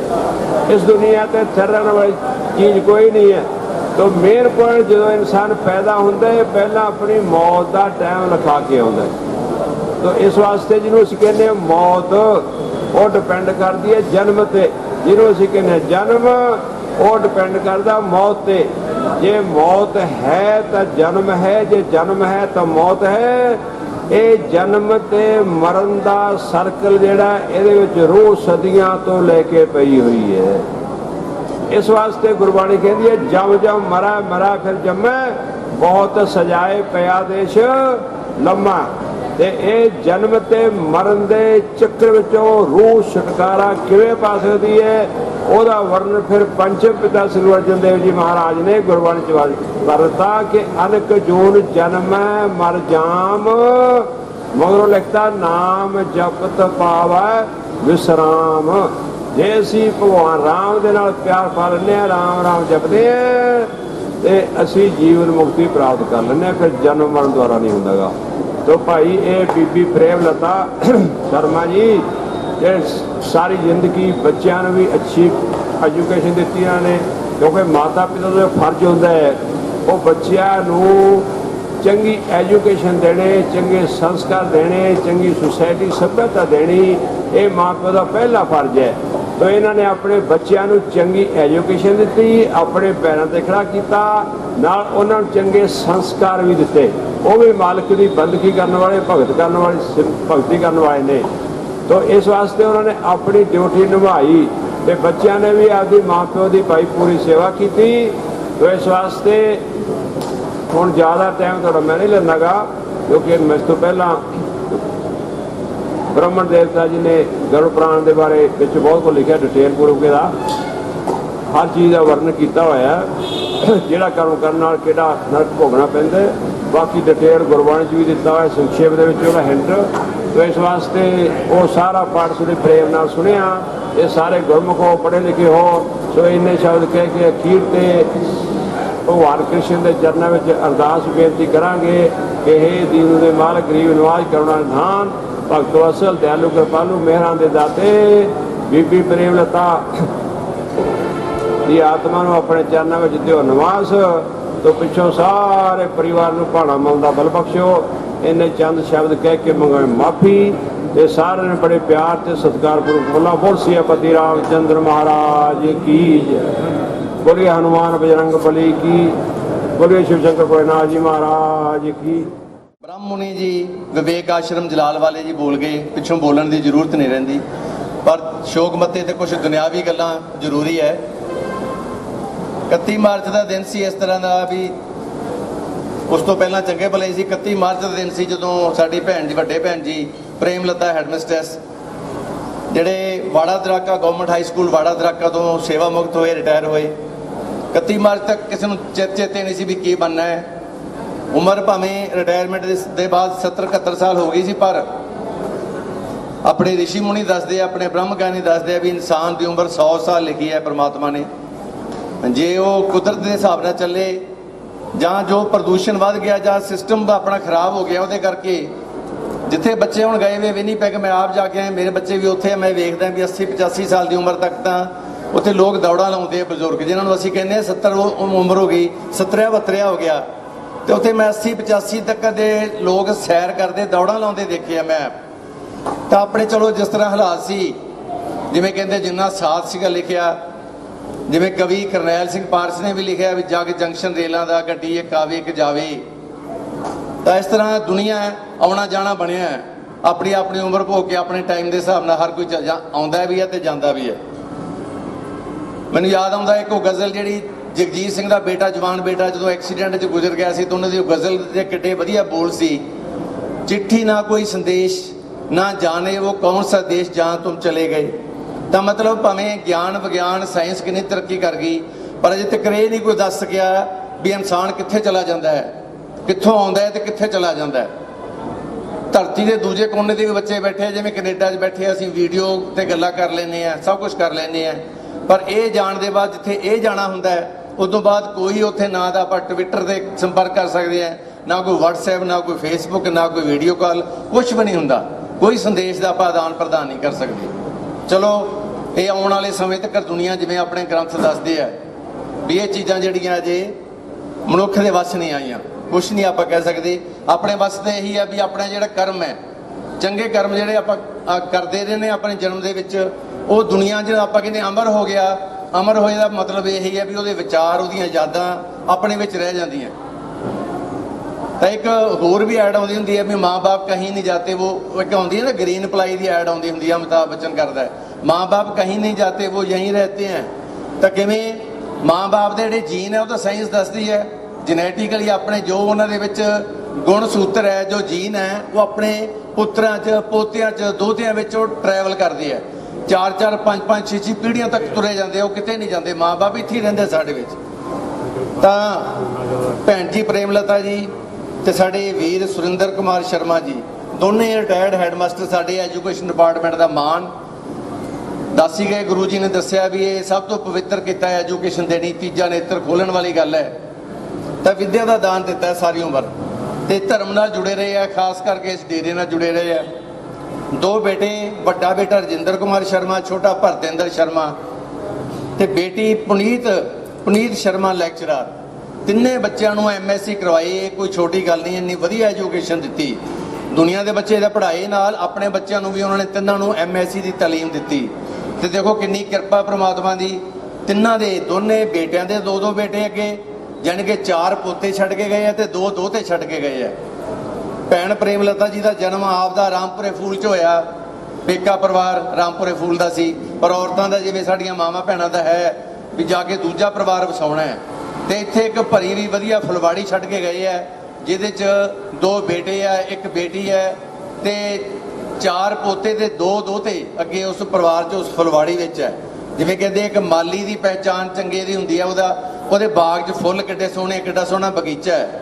इस दुनिया ते थिर रहने वाली चीज कोई नहीं है। तो मेन पॉइंट जो इंसान पैदा होता है पहला अपनी मौत का टाइम लिखा के आता है। तो इस वास्ते जिन्होंने असीं कहने मौत वो डिपेंड करती है जन्म ते, ਜਿਹਨੂੰ ਅਸੀਂ ਕਹਿੰਦੇ ਜਨਮ ਉਹ ਡਿਪੈਂਡ ਕਰਦਾ ਮੌਤ ਤੇ। ਜੇ ਮੌਤ ਹੈ ਤਾਂ ਜਨਮ ਹੈ, ਜੇ ਜਨਮ ਹੈ ਤਾਂ ਮੌਤ ਹੈ। ਇਹ ਜਨਮ ਤੇ ਮਰਨ ਦਾ ਸਰਕਲ ਜਿਹੜਾ ਇਹਦੇ ਵਿੱਚ ਰੂਹ ਸਦੀਆਂ ਤੋਂ ਲੈ ਕੇ ਪਈ ਹੋਈ ਹੈ। ਇਸ ਵਾਸਤੇ ਗੁਰਬਾਣੀ ਕਹਿੰਦੀ ਹੈ ਜਮ ਜਮ ਮਰਾ ਮਰਾ ਫਿਰ ਜੰਮੈ ਬਹੁਤ ਸਜਾਏ ਪਿਆ ਦੇਸ਼ ਲੰਮਾ। ਤੇ ਇਹ ਜਨਮ ਤੇ ਮਰਨ ਦੇ ਚੱਕਰ ਵਿੱਚੋਂ ਰੂਹ ਛੁਟਕਾਰਾ ਕਿਵੇਂ ਪਾ ਸਕਦੀ ਹੈ, ਉਹਦਾ ਵਰਣਨ ਫਿਰ ਪੰਚਮ ਪਿਤਾ ਸ੍ਰੀ ਗੁਰੂ ਅਰਜਨ ਦੇਵ ਜੀ ਮਹਾਰਾਜ ਨੇ ਗੁਰਬਾਣੀ ਚ ਕਰਤਾ ਕਿ ਅਨਕ ਜੂਨ ਜਨਮ ਮਰ ਜਾਮ ਮਗਰੋਂ ਲਿਖਤਾ ਨਾਮ ਜਪਤ ਪਾਵੈ ਵਿਸਰਾਮ। ਜੇ ਅਸੀਂ ਭਗਵਾਨ ਰਾਮ ਦੇ ਨਾਲ ਪਿਆਰ ਪਾ ਲੈਂਦੇ ਹਾਂ, ਰਾਮ ਰਾਮ ਜਪਦੇ ਹਾਂ ਤੇ ਅਸੀਂ ਜੀਵਨ ਮੁਕਤੀ ਪ੍ਰਾਪਤ ਕਰ ਲੈਂਦੇ ਹਾਂ। ਫਿਰ ਜਨਮ ਮਰਨ ਦੁਆਰਾ ਨਹੀਂ ਹੁੰਦਾਗਾ। तो भाई ये बीबी प्रेम लता शर्मा जी ये सारी जिंदगी बच्चों ने भी अच्छी एजुकेशन दी ने, क्योंकि माता पिता का फर्ज होता है वो बच्चों चंगी एजुकेशन देने, चंगे संस्कार देने, चंगी सोसाइटी सभ्यता देनी, ये माँ प्यो का पहला फर्ज है। तो इन्होंने अपने बच्चों को चंगी एजुकेशन दी, अपने पैरों से खड़ा किया, नाल उन्होंने चंगे संस्कार भी दिते। वो भी मालिक की बंदगी करने वाले, भगत करने वाले, भगती करने वाले ने। तो इस वास्ते उन्होंने अपनी ड्यूटी निभाई तो बच्चों ने भी आपकी माँ प्यो की भाई पूरी सेवा की। तो इस वास्ते हुण ज़्यादा टाइम थोड़ा मैं नहीं लेना गा, क्योंकि मैं इस तो पहला ब्रह्मण देवता जी ने गरुड़ पुराण के बारे में बहुत कुछ लिखा डिटेल पूर्वक का हर चीज़ का वर्णन किया होया, जिहड़ा कर्म करने नाल किहड़ा नरक भोगना पैंदा है। बाकी डिटेल गुरबाणी भी दिता है संक्षेप के हिंट। तो इस वास्ते वो सारा पाठ सुनी प्रेम नाल सुनिया। ये सारे गुरमुख हो, पढ़े लिखे हो, सो इन्ने शब्द कह के अखीर ते भगवान कृष्ण के चरणों में अरदास बेनती करांगे कि हे दीन दे मालक गरीब नवाज करुणा निधान भगत वसल दयालु कृपालु मेहरां दे दाते बीबी प्रेम लता दी आत्मा नूं अपने चरणों में दिओ निवास। तो पिछों सारे परिवार को भाणा मन का बल बख्शो। इन्हें चंद शब्द कह के मंगाए माफ़ी। ये सारे ने बड़े प्यार से सत्कारपूर्वक बोला बोल सियापति रामचंद्र महाराज की जय, बोलिए हनुमान बजरंग बली की, बोलिए शिव शंकर भोलेनाथ जी महाराज की। ब्रह्म मुनि जी विवेक आश्रम जलाल वाले जी बोल गए, पिछों बोलने की जरूरत नहीं रहिंदी, पर शोक मत्ते ते कुछ दुनियावी गल्लां जरूरी है। 31 मार्च का दिन सी इस तरह का भी, उस तो पहला चंगे भले सी। 31 मार्च का दिन सी जदों साडी भैन जी वड्डे भैन जी प्रेम लता हैडमिस्ट्रैस जिहड़े वाड़ा दराका गवर्नमेंट हाई स्कूल वाड़ा दराका तो सेवा मुक्त होए, रिटायर होए। 31 मार्च तक किसी को चेते नहीं सी भी की बनना है। ਉਮਰ ਭਾਵੇਂ ਰਿਟਾਇਰਮੈਂਟ ਦੇ ਬਾਅਦ 70-71 ਸਾਲ ਹੋ ਗਈ ਸੀ, ਪਰ ਆਪਣੇ ਰਿਸ਼ੀ ਮੁਨੀ ਦੱਸਦੇ ਆ, ਆਪਣੇ ਬ੍ਰਹਮ ਗਿਆਨੀ ਦੱਸਦੇ ਆ ਵੀ ਇਨਸਾਨ ਦੀ ਉਮਰ 100 ਸਾਲ ਲਿਖੀ ਹੈ ਪ੍ਰਮਾਤਮਾ ਨੇ। ਜੇ ਉਹ ਕੁਦਰਤ ਦੇ ਹਿਸਾਬ ਨਾਲ ਚੱਲੇ ਜਾਂ ਜੋ ਪ੍ਰਦੂਸ਼ਣ ਵੱਧ ਗਿਆ ਜਾਂ ਸਿਸਟਮ ਆਪਣਾ ਖਰਾਬ ਹੋ ਗਿਆ, ਉਹਦੇ ਕਰਕੇ ਜਿੱਥੇ ਬੱਚੇ ਹੁਣ ਗਏ ਵੇ ਵਿਨੀਪੈਗ, ਮੈਂ ਆਪ ਜਾ ਕੇ ਆਇਆ, ਮੇਰੇ ਬੱਚੇ ਵੀ ਉੱਥੇ, ਮੈਂ ਵੇਖਦਾ ਵੀ 80-85 ਸਾਲ ਦੀ ਉਮਰ ਤੱਕ ਤਾਂ ਉੱਥੇ ਲੋਕ ਦੌੜਾਂ ਲਾਉਂਦੇ ਆ, ਬਜ਼ੁਰਗ ਜਿਨ੍ਹਾਂ ਨੂੰ ਅਸੀਂ ਕਹਿੰਦੇ 70 ਉਮਰ ਹੋ ਗਈ, 70-72 ਹੋ ਗਿਆ, ਤੇ ਉੱਥੇ ਮੈਂ 80-85 ਤੱਕ ਦੇ ਲੋਕ ਸੈਰ ਕਰਦੇ ਦੌੜਾਂ ਲਾਉਂਦੇ ਦੇਖੇ ਆ ਮੈਂ। ਤਾਂ ਆਪਣੇ ਚਲੋ ਜਿਸ ਤਰ੍ਹਾਂ ਹਾਲਾਤ ਸੀ, ਜਿਵੇਂ ਕਹਿੰਦੇ ਜਿੰਨਾ ਸਾਥ ਸੀਗਾ ਲਿਖਿਆ, ਜਿਵੇਂ ਕਵੀ ਕਰਨੈਲ ਸਿੰਘ ਪਾਰਸ ਨੇ ਵੀ ਲਿਖਿਆ ਵੀ ਜਗ ਜੰਕਸ਼ਨ ਰੇਲਾਂ ਦਾ, ਗੱਡੀ ਇੱਕ ਆਵੇ ਇੱਕ ਜਾਵੇ। ਤਾਂ ਇਸ ਤਰ੍ਹਾਂ ਦੁਨੀਆ ਆਉਣਾ ਜਾਣਾ ਬਣਿਆ, ਆਪਣੀ ਆਪਣੀ ਉਮਰ ਭੋਗ ਕੇ ਆਪਣੇ ਟਾਈਮ ਦੇ ਹਿਸਾਬ ਨਾਲ ਹਰ ਕੋਈ ਆਉਂਦਾ ਵੀ ਹੈ ਤੇ ਜਾਂਦਾ ਵੀ ਹੈ। ਮੈਨੂੰ ਯਾਦ ਆਉਂਦਾ ਇੱਕ ਉਹ ਗਜ਼ਲ ਜਿਹੜੀ ਜਗਜੀਤ ਸਿੰਘ ਦਾ ਬੇਟਾ, ਜਵਾਨ ਬੇਟਾ, ਜਦੋਂ ਐਕਸੀਡੈਂਟ 'ਚ ਗੁਜ਼ਰ ਗਿਆ ਸੀ ਤਾਂ ਉਹਨਾਂ ਦੀ ਉਹ ਗਜ਼ਲ ਦੇ ਕਿੱਡੇ ਵਧੀਆ ਬੋਲ ਸੀ, ਚਿੱਠੀ ਨਾ ਕੋਈ ਸੰਦੇਸ਼ ਨਾ ਜਾਣੇ ਉਹ ਕੌਣ ਸਾ ਦੇਸ਼ ਜਾਂ ਤੁਮ ਚਲੇ ਗਏ। ਤਾਂ ਮਤਲਬ ਭਾਵੇਂ ਗਿਆਨ ਵਿਗਿਆਨ ਸਾਇੰਸ ਕਿੰਨੀ ਤਰੱਕੀ ਕਰ ਗਈ, ਪਰ ਅਜੇ ਤੱਕ ਇਹ ਨਹੀਂ ਕੋਈ ਦੱਸ ਸਕਿਆ ਵੀ ਇਨਸਾਨ ਕਿੱਥੇ ਚਲਾ ਜਾਂਦਾ ਹੈ, ਕਿੱਥੋਂ ਆਉਂਦਾ ਹੈ ਤੇ ਕਿੱਥੇ ਚਲਾ ਜਾਂਦਾ ਹੈ। ਧਰਤੀ ਦੇ ਦੂਜੇ ਕੋਨੇ ਦੇ ਵੀ ਬੱਚੇ ਬੈਠੇ, ਜਿਵੇਂ ਕੈਨੇਡਾ 'ਚ ਬੈਠੇ, ਅਸੀਂ ਵੀਡੀਓ ਤੇ ਗੱਲਾਂ ਕਰ ਲੈਂਦੇ ਆ, ਸਭ ਕੁਝ ਕਰ ਲੈਂਦੇ ਆ, ਪਰ ਇਹ ਜਾਣ ਦੇ ਬਾਅਦ ਜਿੱਥੇ ਇਹ ਜਾਣਾ ਹੁੰਦਾ ਹੈ, ਉਸ ਤੋਂ ਬਾਅਦ ਕੋਈ ਉੱਥੇ ਨਾ ਤਾਂ ਆਪਾਂ ਟਵਿੱਟਰ ਤੇ ਸੰਪਰਕ ਕਰ ਸਕਦੇ ਆ, ਨਾ ਕੋਈ WhatsApp, ਨਾ ਕੋਈ Facebook, ਨਾ ਕੋਈ ਵੀਡੀਓ ਕਾਲ, ਕੁਝ ਵੀ ਨਹੀਂ ਹੁੰਦਾ, ਕੋਈ ਸੰਦੇਸ਼ ਦਾ ਆਪਾਂ ਆਦਾਨ ਪ੍ਰਦਾਨ ਨਹੀਂ ਕਰ ਸਕਦੇ। ਚਲੋ ਇਹ ਆਉਣ ਵਾਲੇ ਸਮੇਂ ਤੱਕ ਦੁਨੀਆ, ਜਿਵੇਂ ਆਪਣੇ ਗ੍ਰੰਥ ਦੱਸਦੇ ਆ ਵੀ ਇਹ ਚੀਜ਼ਾਂ ਜਿਹੜੀਆਂ ਅਜੇ ਮਨੁੱਖ ਦੇ ਵੱਸ ਨਹੀਂ ਆਈਆਂ, ਕੁਛ ਨਹੀਂ ਆਪਾਂ ਕਹਿ ਸਕਦੇ। ਆਪਣੇ ਵੱਸ ਤੇ ਇਹੀ ਹੈ ਵੀ ਆਪਣਾ ਜਿਹੜਾ ਕਰਮ ਹੈ, ਚੰਗੇ ਕਰਮ ਜਿਹੜੇ ਆਪਾਂ ਕਰਦੇ ਰਹੇ ਨੇ ਆਪਣੇ ਜਨਮ ਦੇ ਵਿੱਚ, ਉਹ ਦੁਨੀਆ 'ਚ ਆਪਾਂ ਕਹਿੰਦੇ ਅਮਰ ਹੋ ਗਿਆ। ਅਮਰ ਹੋਏ ਦਾ ਮਤਲਬ ਇਹੀ ਹੈ ਵੀ ਉਹਦੇ ਵਿਚਾਰ, ਉਹਦੀਆਂ ਯਾਦਾਂ ਆਪਣੇ ਵਿੱਚ ਰਹਿ ਜਾਂਦੀਆਂ। ਤਾਂ ਇੱਕ ਹੋਰ ਵੀ ਐਡ ਆਉਂਦੀ ਹੁੰਦੀ ਹੈ ਵੀ ਮਾਂ ਬਾਪ ਕਹੀਂ ਨਹੀਂ ਜਾਤੇ, ਉਹ ਇੱਕ ਆਉਂਦੀ ਹੈ ਨਾ ਗ੍ਰੀਨ ਪਲਾਈ ਦੀ ਐਡ ਆਉਂਦੀ ਹੁੰਦੀ ਹੈ, ਅਮਿਤਾਭ ਬੱਚਨ ਕਰਦਾ ਹੈ, ਮਾਂ ਬਾਪ ਕਹੀਂ ਨਹੀਂ ਜਾਤੇ ਉਹ ਯਹੀਂ ਰਹਤੇ ਹੈ। ਤਾਂ ਕਿਵੇਂ ਮਾਂ ਬਾਪ ਦੇ ਜਿਹੜੇ ਜੀਨ ਹੈ ਉਹ ਤਾਂ ਸਾਇੰਸ ਦੱਸਦੀ ਹੈ, ਜੈਨੇਟਿਕਲੀ ਆਪਣੇ ਜੋ ਉਹਨਾਂ ਦੇ ਵਿੱਚ ਗੁਣ ਸੂਤਰ ਹੈ, ਜੋ ਜੀਨ ਹੈ, ਉਹ ਆਪਣੇ ਪੁੱਤਰਾਂ 'ਚ, ਪੋਤਿਆਂ 'ਚ, ਦੋਹਤਿਆਂ ਵਿੱਚ ਉਹ ਟਰੈਵਲ ਕਰਦੇ ਆ, 4-4 5-5 6-6 ਪੀੜ੍ਹੀਆਂ ਤੱਕ ਤੁਰੇ ਜਾਂਦੇ, ਉਹ ਕਿਤੇ ਨਹੀਂ ਜਾਂਦੇ, ਮਾਂ ਬਾਪ ਇੱਥੇ ਹੀ ਰਹਿੰਦੇ ਸਾਡੇ ਵਿੱਚ। ਤਾਂ ਭੈਣ ਜੀ ਪ੍ਰੇਮਲਤਾ ਜੀ ਤੇ ਸਾਡੇ ਵੀਰ ਸੁਰਿੰਦਰ ਕੁਮਾਰ ਸ਼ਰਮਾ ਜੀ, ਦੋਨੇ ਰਿਟਾਇਰਡ ਹੈਡਮਾਸਟਰ ਸਾਡੇ ਐਜੂਕੇਸ਼ਨ ਡਿਪਾਰਟਮੈਂਟ ਦਾ ਮਾਣ ਦੱਸੀ ਗਏ। ਗੁਰੂ ਜੀ ਨੇ ਦੱਸਿਆ ਵੀ ਇਹ ਸਭ ਤੋਂ ਪਵਿੱਤਰ ਕਿੱਤਾ ਹੈ ਐਜੂਕੇਸ਼ਨ ਦੇਣੀ, ਤੀਜਾ ਨੇਤਰ ਖੋਲਣ ਵਾਲੀ ਗੱਲ ਹੈ। ਤਾਂ ਵਿਦਿਆ ਦਾ ਦਾਨ ਦਿੱਤਾ ਸਾਰੀ ਉਮਰ, ਤੇ ਧਰਮ ਨਾਲ ਜੁੜੇ ਰਹੇ ਆ, ਖਾਸ ਕਰਕੇ ਇਸ ਡੇਰੇ ਨਾਲ ਜੁੜੇ ਰਹੇ ਆ। ਦੋ ਬੇਟੇ, ਵੱਡਾ ਬੇਟਾ ਰਜਿੰਦਰ ਕੁਮਾਰ ਸ਼ਰਮਾ, ਛੋਟਾ ਭਰਤਿੰਦਰ ਸ਼ਰਮਾ, ਤੇ ਬੇਟੀ ਪੁਨੀਤ ਸ਼ਰਮਾ ਲੈਕਚਰਰ। ਤਿੰਨੇ ਬੱਚਿਆਂ ਨੂੰ MSc ਕਰਵਾਈ, ਕੋਈ ਛੋਟੀ ਗੱਲ ਨਹੀਂ, ਇੰਨੀ ਵਧੀਆ ਐਜੂਕੇਸ਼ਨ ਦਿੱਤੀ। ਦੁਨੀਆ ਦੇ ਬੱਚੇ ਦਾ ਪੜ੍ਹਾਈ ਨਾਲ ਆਪਣੇ ਬੱਚਿਆਂ ਨੂੰ ਵੀ ਉਹਨਾਂ ਨੇ ਤਿੰਨਾਂ ਨੂੰ MSc ਦੀ ਤਾਲੀਮ ਦਿੱਤੀ। ਤੇ ਦੇਖੋ ਕਿੰਨੀ ਕਿਰਪਾ ਪ੍ਰਮਾਤਮਾ ਦੀ, ਤਿੰਨਾਂ ਦੇ ਦੋਨੇ ਬੇਟਿਆਂ ਦੇ 2-2 ਬੇਟੇ ਅੱਗੇ, ਯਾਨੀ ਕਿ 4 ਪੋਤੇ ਛੱਡ ਕੇ ਗਏ ਆ ਤੇ 2 ਦੋਹਤੇ ਛੱਡ ਕੇ ਗਏ ਆ। ਭੈਣ ਪ੍ਰੇਮਲਤਾ ਜੀ ਦਾ ਜਨਮ ਆਪ ਦਾ ਰਾਮਪੁਰੇ ਫੂਲ 'ਚ ਹੋਇਆ, ਪੇਕਾ ਪਰਿਵਾਰ ਰਾਮਪੁਰੇ ਫੂਲ ਦਾ ਸੀ, ਪਰ ਔਰਤਾਂ ਦਾ ਜਿਵੇਂ ਸਾਡੀਆਂ ਮਾਵਾਂ ਭੈਣਾਂ ਦਾ ਹੈ ਵੀ ਜਾ ਕੇ ਦੂਜਾ ਪਰਿਵਾਰ ਵਸਾਉਣਾ ਹੈ। ਤੇ ਇੱਥੇ ਇੱਕ ਭਰੀ ਵੀ ਵਧੀਆ ਫੁਲਵਾੜੀ ਛੱਡ ਕੇ ਗਏ ਆ, ਜਿਹਦੇ 'ਚ 2 ਬੇਟੇ ਆ, 1 ਬੇਟੀ ਹੈ, ਤੇ 4 ਪੋਤੇ ਤੇ 2 ਦੋਹਤੇ ਅੱਗੇ ਉਸ ਪਰਿਵਾਰ 'ਚ, ਉਸ ਫੁਲਵਾੜੀ ਵਿੱਚ ਹੈ। ਜਿਵੇਂ ਕਹਿੰਦੇ ਇੱਕ ਮਾਲੀ ਦੀ ਪਹਿਚਾਣ ਚੰਗੇ ਦੀ ਹੁੰਦੀ ਹੈ, ਉਹਦੇ ਬਾਗ 'ਚ ਫੁੱਲ ਕਿੱਡੇ ਸੋਹਣੇ, ਕਿੱਡਾ ਸੋਹਣਾ ਬਗੀਚਾ ਹੈ,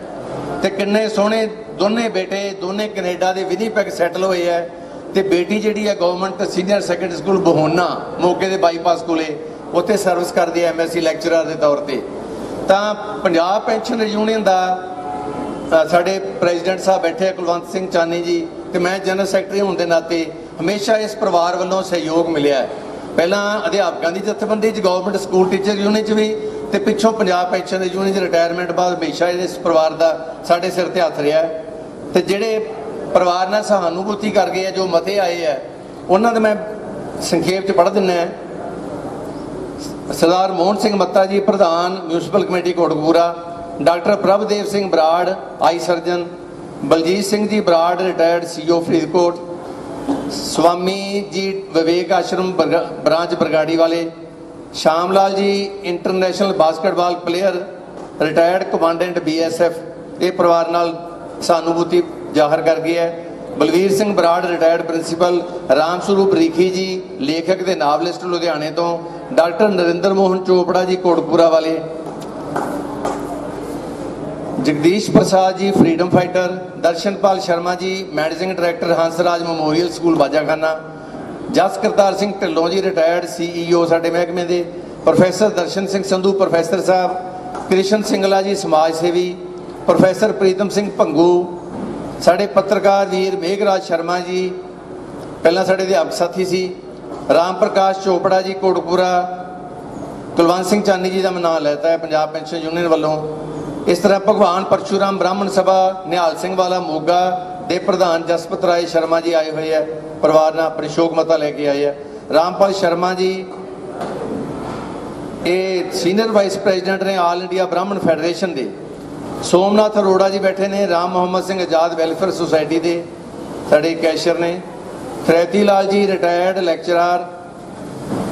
ਤੇ ਕਿੰਨੇ ਸੋਹਣੇ ਦੋਨੇ ਬੇਟੇ, ਦੋਨੇ ਕੈਨੇਡਾ ਦੇ ਵਿਨੀਪੈਗ ਸੈਟਲ ਹੋਏ ਹੈ। ਤੇ ਬੇਟੀ ਜਿਹੜੀ ਹੈ ਗਵਰਨਮੈਂਟ ਸੀਨੀਅਰ ਸੈਕੰਡਰੀ ਸਕੂਲ ਬਹੋਨਾ, ਮੋਗੇ ਦੇ ਬਾਈਪਾਸ ਕੋਲੇ, ਉੱਥੇ ਸਰਵਿਸ ਕਰਦੀ ਹੈ MSc ਲੈਕਚਰਰ ਦੇ ਤੌਰ ਤੇ। ਤਾਂ ਪੰਜਾਬ ਪੈਨਸ਼ਨ ਯੂਨੀਅਨ ਦਾ ਸਾਡੇ ਪ੍ਰੈਜ਼ੀਡੈਂਟ ਸਾਹਿਬ ਬੈਠੇ ਕੁਲਵੰਤ ਸਿੰਘ ਚਾਨੀ ਜੀ, ਤੇ ਮੈਂ ਜਨਰਲ ਸੈਕਟਰੀ ਹੋਣ ਦੇ ਨਾਤੇ ਹਮੇਸ਼ਾ ਇਸ ਪਰਿਵਾਰ ਵੱਲੋਂ ਸਹਿਯੋਗ ਮਿਲਿਆ ਹੈ। ਪਹਿਲਾਂ ਅਧਿਆਪਕਾਂ ਦੀ ਜਥੇਬੰਦੀ 'ਚ, ਗਵਰਨਮੈਂਟ ਸਕੂਲ ਟੀਚਰ ਯੂਨੀਅਨ 'ਚ ਵੀ, ਤੇ ਪਿੱਛੋਂ ਪੰਜਾਬ ਪੈਨਸ਼ਨ ਯੂਨੀਅਨ 'ਚ ਰਿਟਾਇਰਮੈਂਟ ਬਾਅਦ ਹਮੇਸ਼ਾ ਇਸ ਪਰਿਵਾਰ ਦਾ ਸਾਡੇ ਸਿਰ ਤੇ ਹੱਥ ਰਿਹਾ। ਤੇ ਜਿਹੜੇ ਪਰਿਵਾਰ ਨਾਲ ਸਹਾਨੂਭੂਤੀ ਕਰ ਗਏ ਆ, ਜੋ ਮਤੇ ਆਏ ਆ, ਉਹਨਾਂ ਦਾ ਮੈਂ ਸੰਖੇਪ 'ਚ ਪੜ੍ਹ ਦਿੰਦਾ। ਸਰਦਾਰ ਮੋਹਨ ਸਿੰਘ ਮੱਤਾ ਜੀ, ਪ੍ਰਧਾਨ municipal committee Kotkapura, doctor Prabhdev Singh Brar, eye surgeon, Baljit Singh ji Brar, retired CEO Faridkot, Swami ji Vivek Ashram branch Bargari ਵਾਲੇ, Sham Lal ji international basketball player, retired commandant BSF, ਇਹ ਪਰਿਵਾਰ ਨਾਲ ਸਹਾਨੂਭੂਤੀ ਜ਼ਾਹਰ ਕਰ ਗਈ ਹੈ। ਬਲਵੀਰ ਸਿੰਘ ਬਰਾੜ, ਰਿਟਾਇਰਡ ਪ੍ਰਿੰਸੀਪਲ, ਰਾਮ ਸਰੂਪ ਰੀਖੀ ਜੀ, ਲੇਖਕ ਤੇ ਨਾਵਲਿਸਟ ਲੁਧਿਆਣੇ ਤੋਂ, ਡਾਕਟਰ ਨਰਿੰਦਰ ਮੋਹਨ ਚੋਪੜਾ ਜੀ ਕੋਟਕਪੂਰਾ ਵਾਲੇ, Jagdish Prasad ji freedom fighter, Darshanpal Sharma ji managing director Hansraj memorial school Bajakhana, Jas Kartar Singh Dhillon ji retired CEO साडे महकमे दे, प्रोफैसर दर्शन सिंह संधू प्रोफैसर साहब, कृष्ण सिंगला जी समाज सेवी, प्रोफैसर प्रीतम सिंह भंगू, साडे पत्रकार वीर मेघराज शर्मा जी पहला साडे अध्यापक साथी सी, राम प्रकाश चोपड़ा जी कोटपुरा, कुलवंत सिंह चानी जी का मैं नाम लेता है पंजाब पेंशन यूनियन वालों। इस तरह भगवान परशुराम ब्राह्मण सभा निहाल सिंह वाला मोगा दे प्रधान जसपत राय शर्मा जी आए हुए है, परिवार नाल अपनी शोक मता लेके आए है। रामपाल शर्मा जी ये सीनियर वाइस प्रेजिडेंट ने ऑल इंडिया ब्राह्मण फैडरेशन दे। सोमनाथ अरोड़ा जी बैठे ने राम मोहम्मद सिंह आजाद वैलफेयर सोसाइटी के साडे कैशियर ने। फरैती लाल जी रिटायर्ड लैक्चरर।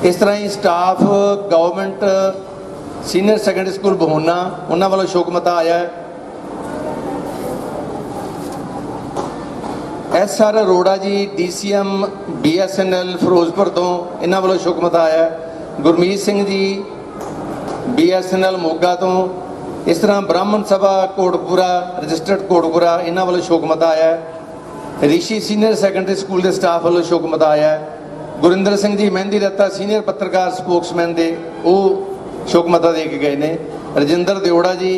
इस तरह ही staff government senior secondary school Bahona उन्होंने वालों शोक मता आया है। SR अरोड़ा जी DCM BSNL फिरोजपुर तो इन्होंने वालों शोक मता आया है। गुरमीत सिंह जी BSNL मोगा तो। इस तरह ब्राह्मण सभा कोटपुरा रजिस्टर्ड कोटपुरा इन्होंने वालों शोक मता आया है। ऋषि सीनियर सैकेंडरी स्कूल के स्टाफ वालों शोक मता आया है। गुरिंदर सिंह जी मेहंदी रत्ता सीनियर पत्रकार स्पोक्समैन दे वो शोक मता दे के गए ने। रजिंदर देवड़ा जी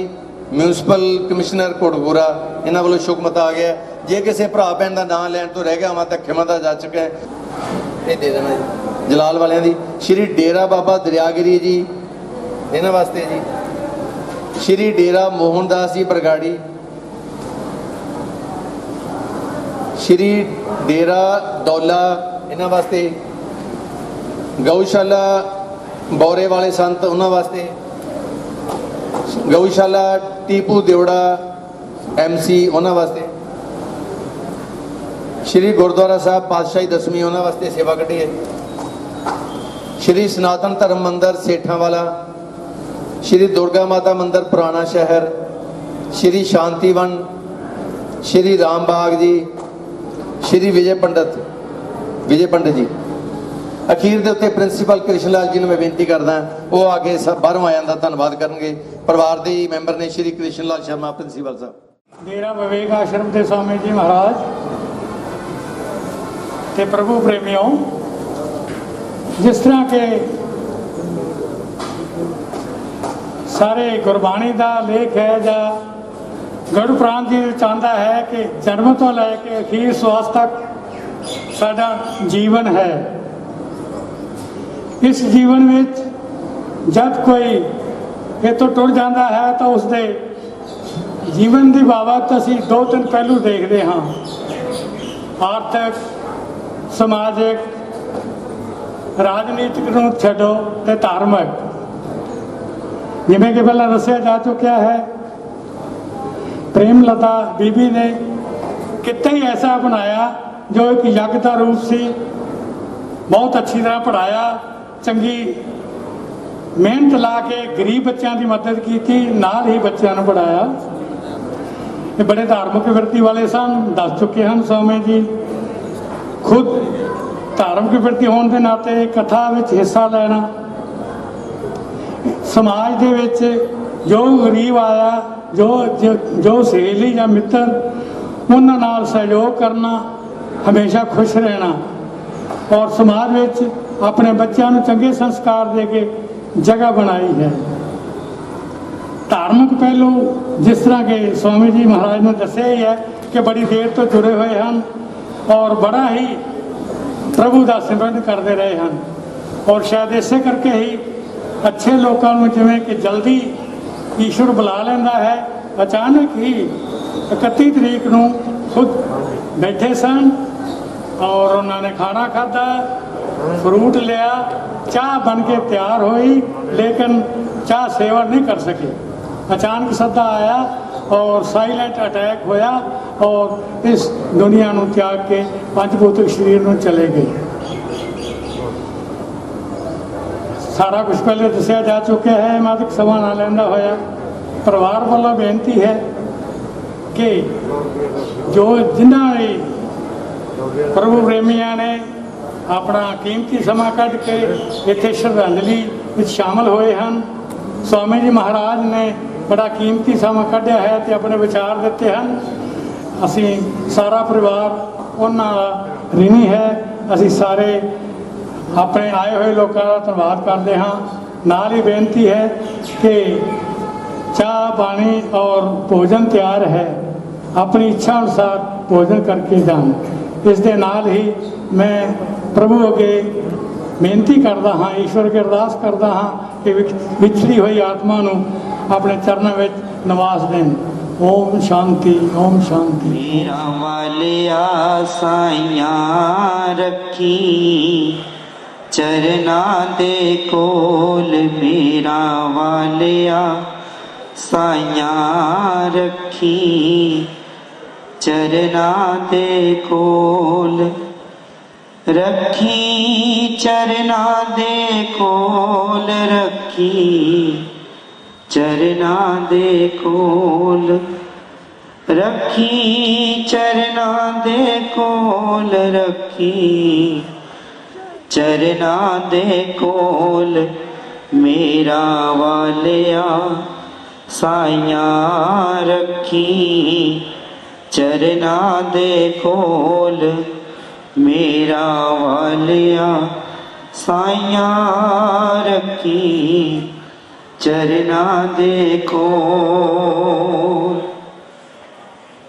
म्यूनसिपल कमिश्नर कोटपुरा इन्होंने वालों शोक मता आ गया। जे किसी भरा भैन का नाम लैन तो रह गया मैं तो खिमता जा चुका है, ये दे देना जी। जलाल वालियां दी श्री डेरा बाबा दरियागिरी जी इन्होंने वास्ते जी। श्री डेरा मोहनदास जी बरगाड़ी, श्री डेरा दौला इन्होंने वास्ते। गौशाला बौरे वाले संत उन्होंने वास्ते। गौशाला टीपू देवड़ा MC उन्होंने वास्ते। श्री गुरुद्वारा साहब पातशाही 10वीं उन्होंने वास्ते सेवा कटी है। श्री सनातन धर्म मंदिर सेठा वाला, श्री दुर्गा माता मंदिर पुराना शहर, श्री शांतिवन, श्री रामबाग जी, श्री विजय पंडित जी। अखीर के उत्ते प्रिंसीपल कृष्ण लाल जी ने मैं बेनती करदा वो आगे सब बाहरों आया का धन्यवाद करेंगे। परिवार के मैंबर ने श्री कृष्ण लाल शर्मा प्रिंसीपल साहब। डेरा विवेक आश्रम के स्वामी जी महाराज ते प्रभु प्रेमियों, जिस तरह के सारे गुरबाणी का लेख है जा गढ़ प्रांत जी चाहता है कि जन्म तो लैके अखीर श्वास तक साडा जीवन है। इस जीवन में जब कोई इतों टुर जाता है तो उसके जीवन की बाबत असी 2-3 पहलू देखते हाँ, आर्थिक, समाजिक, राजनीतिक नूं छड्डो ते धार्मिक। जिवें कि पहला दस्सिया जा चुका है, प्रेमलता बीबी ने कितना ही ऐसा बनाया जो एक यज्ञ का रूप सी। बहुत अच्छी तरह पढ़ाया, चंगी मेहनत ला के गरीब बच्चों की मदद की, नाल ही बच्चों को पढ़ाया। ये बड़े धार्मिक वृत्ति वाले सन, दस चुके हैं स्वामी जी। खुद धार्मिक वृत्ति होने के नाते कथा में हिस्सा लेना, समाज दे विच जो गरीब आया, जो सहेली या मित्र उन्हां नाल सहयोग करना, हमेशा खुश रहना और समाज में अपने बच्चों को चंगे संस्कार दे के जगह बनाई है। धार्मिक पहलू जिस तरह के स्वामी जी महाराज ने दस्या ही है कि बड़ी देर तो जुड़े हुए हैं और बड़ा ही प्रभु का सिमरन करते रहे हैं और शायद इसे करके ही अच्छे लोगों को जिमें कि जल्दी ईश्वर बुला लेंदा है। अचानक ही 31 तरीक को खुद बैठे सन और उन्होंने खाना खाधा, फ्रूट लिया, चाह बन के तैयार हुई, लेकिन चाह सेवन नहीं कर सके। अचानक सद्दा आया और साइलेंट अटैक होया और इस दुनिया को त्याग के पंचभौतिक शरीर में चले गए। सारा कुछ पहले दसिया जा चुका है, मैं तो समा ना लेंदा होया। परिवार वालों बेनती है कि जो जिन्होंने प्रभु प्रेमिया ने अपना कीमती समा कढ़ के इत्थे श्रद्धांजलि में शामिल हुए हैं। स्वामी जी महाराज ने बड़ा कीमती सਮਾं ਕੱਢਿਆ ਹੈ ਤੇ ਆਪਣੇ ਵਿਚਾਰ ਦਿੱਤੇ ਹਨ। ਅਸੀਂ ਸਾਰਾ ਪਰਿਵਾਰ ਉਹਨਾਂ ਦਾ ऋणी ਹੈ। ਅਸੀਂ ਸਾਰੇ ਆਪਣੇ ਆਏ ਹੋਏ ਲੋਕਾਂ ਦਾ ਧੰਨਵਾਦ ਕਰਦੇ ਹਾਂ। ਨਾਲ ਹੀ ਬੇਨਤੀ ਹੈ ਕਿ ਚਾਹ ਪਾਣੀ और भोजन ਤਿਆਰ ਹੈ, ਆਪਣੀ ਇੱਛਾ ਅਨੁਸਾਰ ਭੋਜਨ ਕਰਕੇ ਜਾਣ। ਇਸ ਦੇ ਨਾਲ ਹੀ ਮੈਂ ਪ੍ਰਭੂ ਅੱਗੇ ਬੇਨਤੀ ਕਰਦਾ ਹਾਂ, ਈਸ਼ਵਰ ਅੱਗੇ ਅਰਦਾਸ ਕਰਦਾ ਹਾਂ ਕਿ ਵਿਛੜੀ ਹੋਈ ਆਤਮਾ ਨੂੰ ਆਪਣੇ ਚਰਨਾਂ ਵਿੱਚ ਨਿਵਾਸ ਦੇਣ। ओम शांति, ओम शांति। मेरा वालिया साइया रखी चरना दे कोल, मेरा वालिया साइया रखी चरना दे कोल, रखी चरना दे कोल, रखी चरना दे कोल, रखी चरना दे कोल, रखी चरना दे कोल, मेरा वालिया साइया रखी चरना दे कोल, मेरा वालिया साइया रखी चरना दे कोल।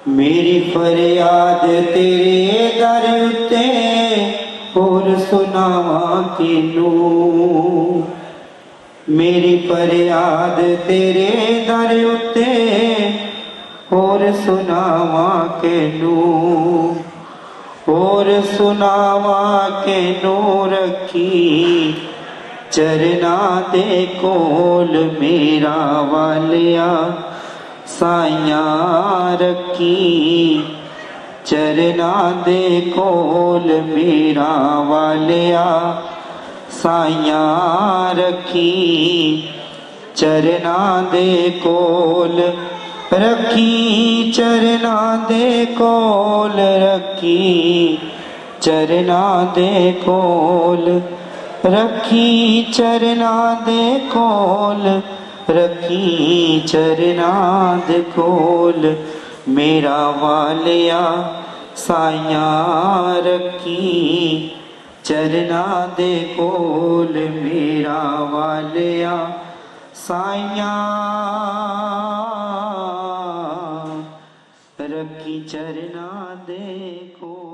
मेरी फरियाद तेरे दर उत्ते होर सुनावा किनू, मेरी फरियाद तेरे दर उत्ते होर सुनावा किनू, होर सुनावा किनू, रखी चरना दे कोल, मेरा वालिया साइया रखी चरना दे कोल, मेरा वालिया साइया रखी चरना दे कोल, रखी चरना दे कोल, रखी चरना दे कोल, रखी चरना दे कोल, रखी चरना दे कोल, मेरा वालिया साइया रखी चरना दे कोल, मेरा वालिया साइया रखी चरना दे कोल।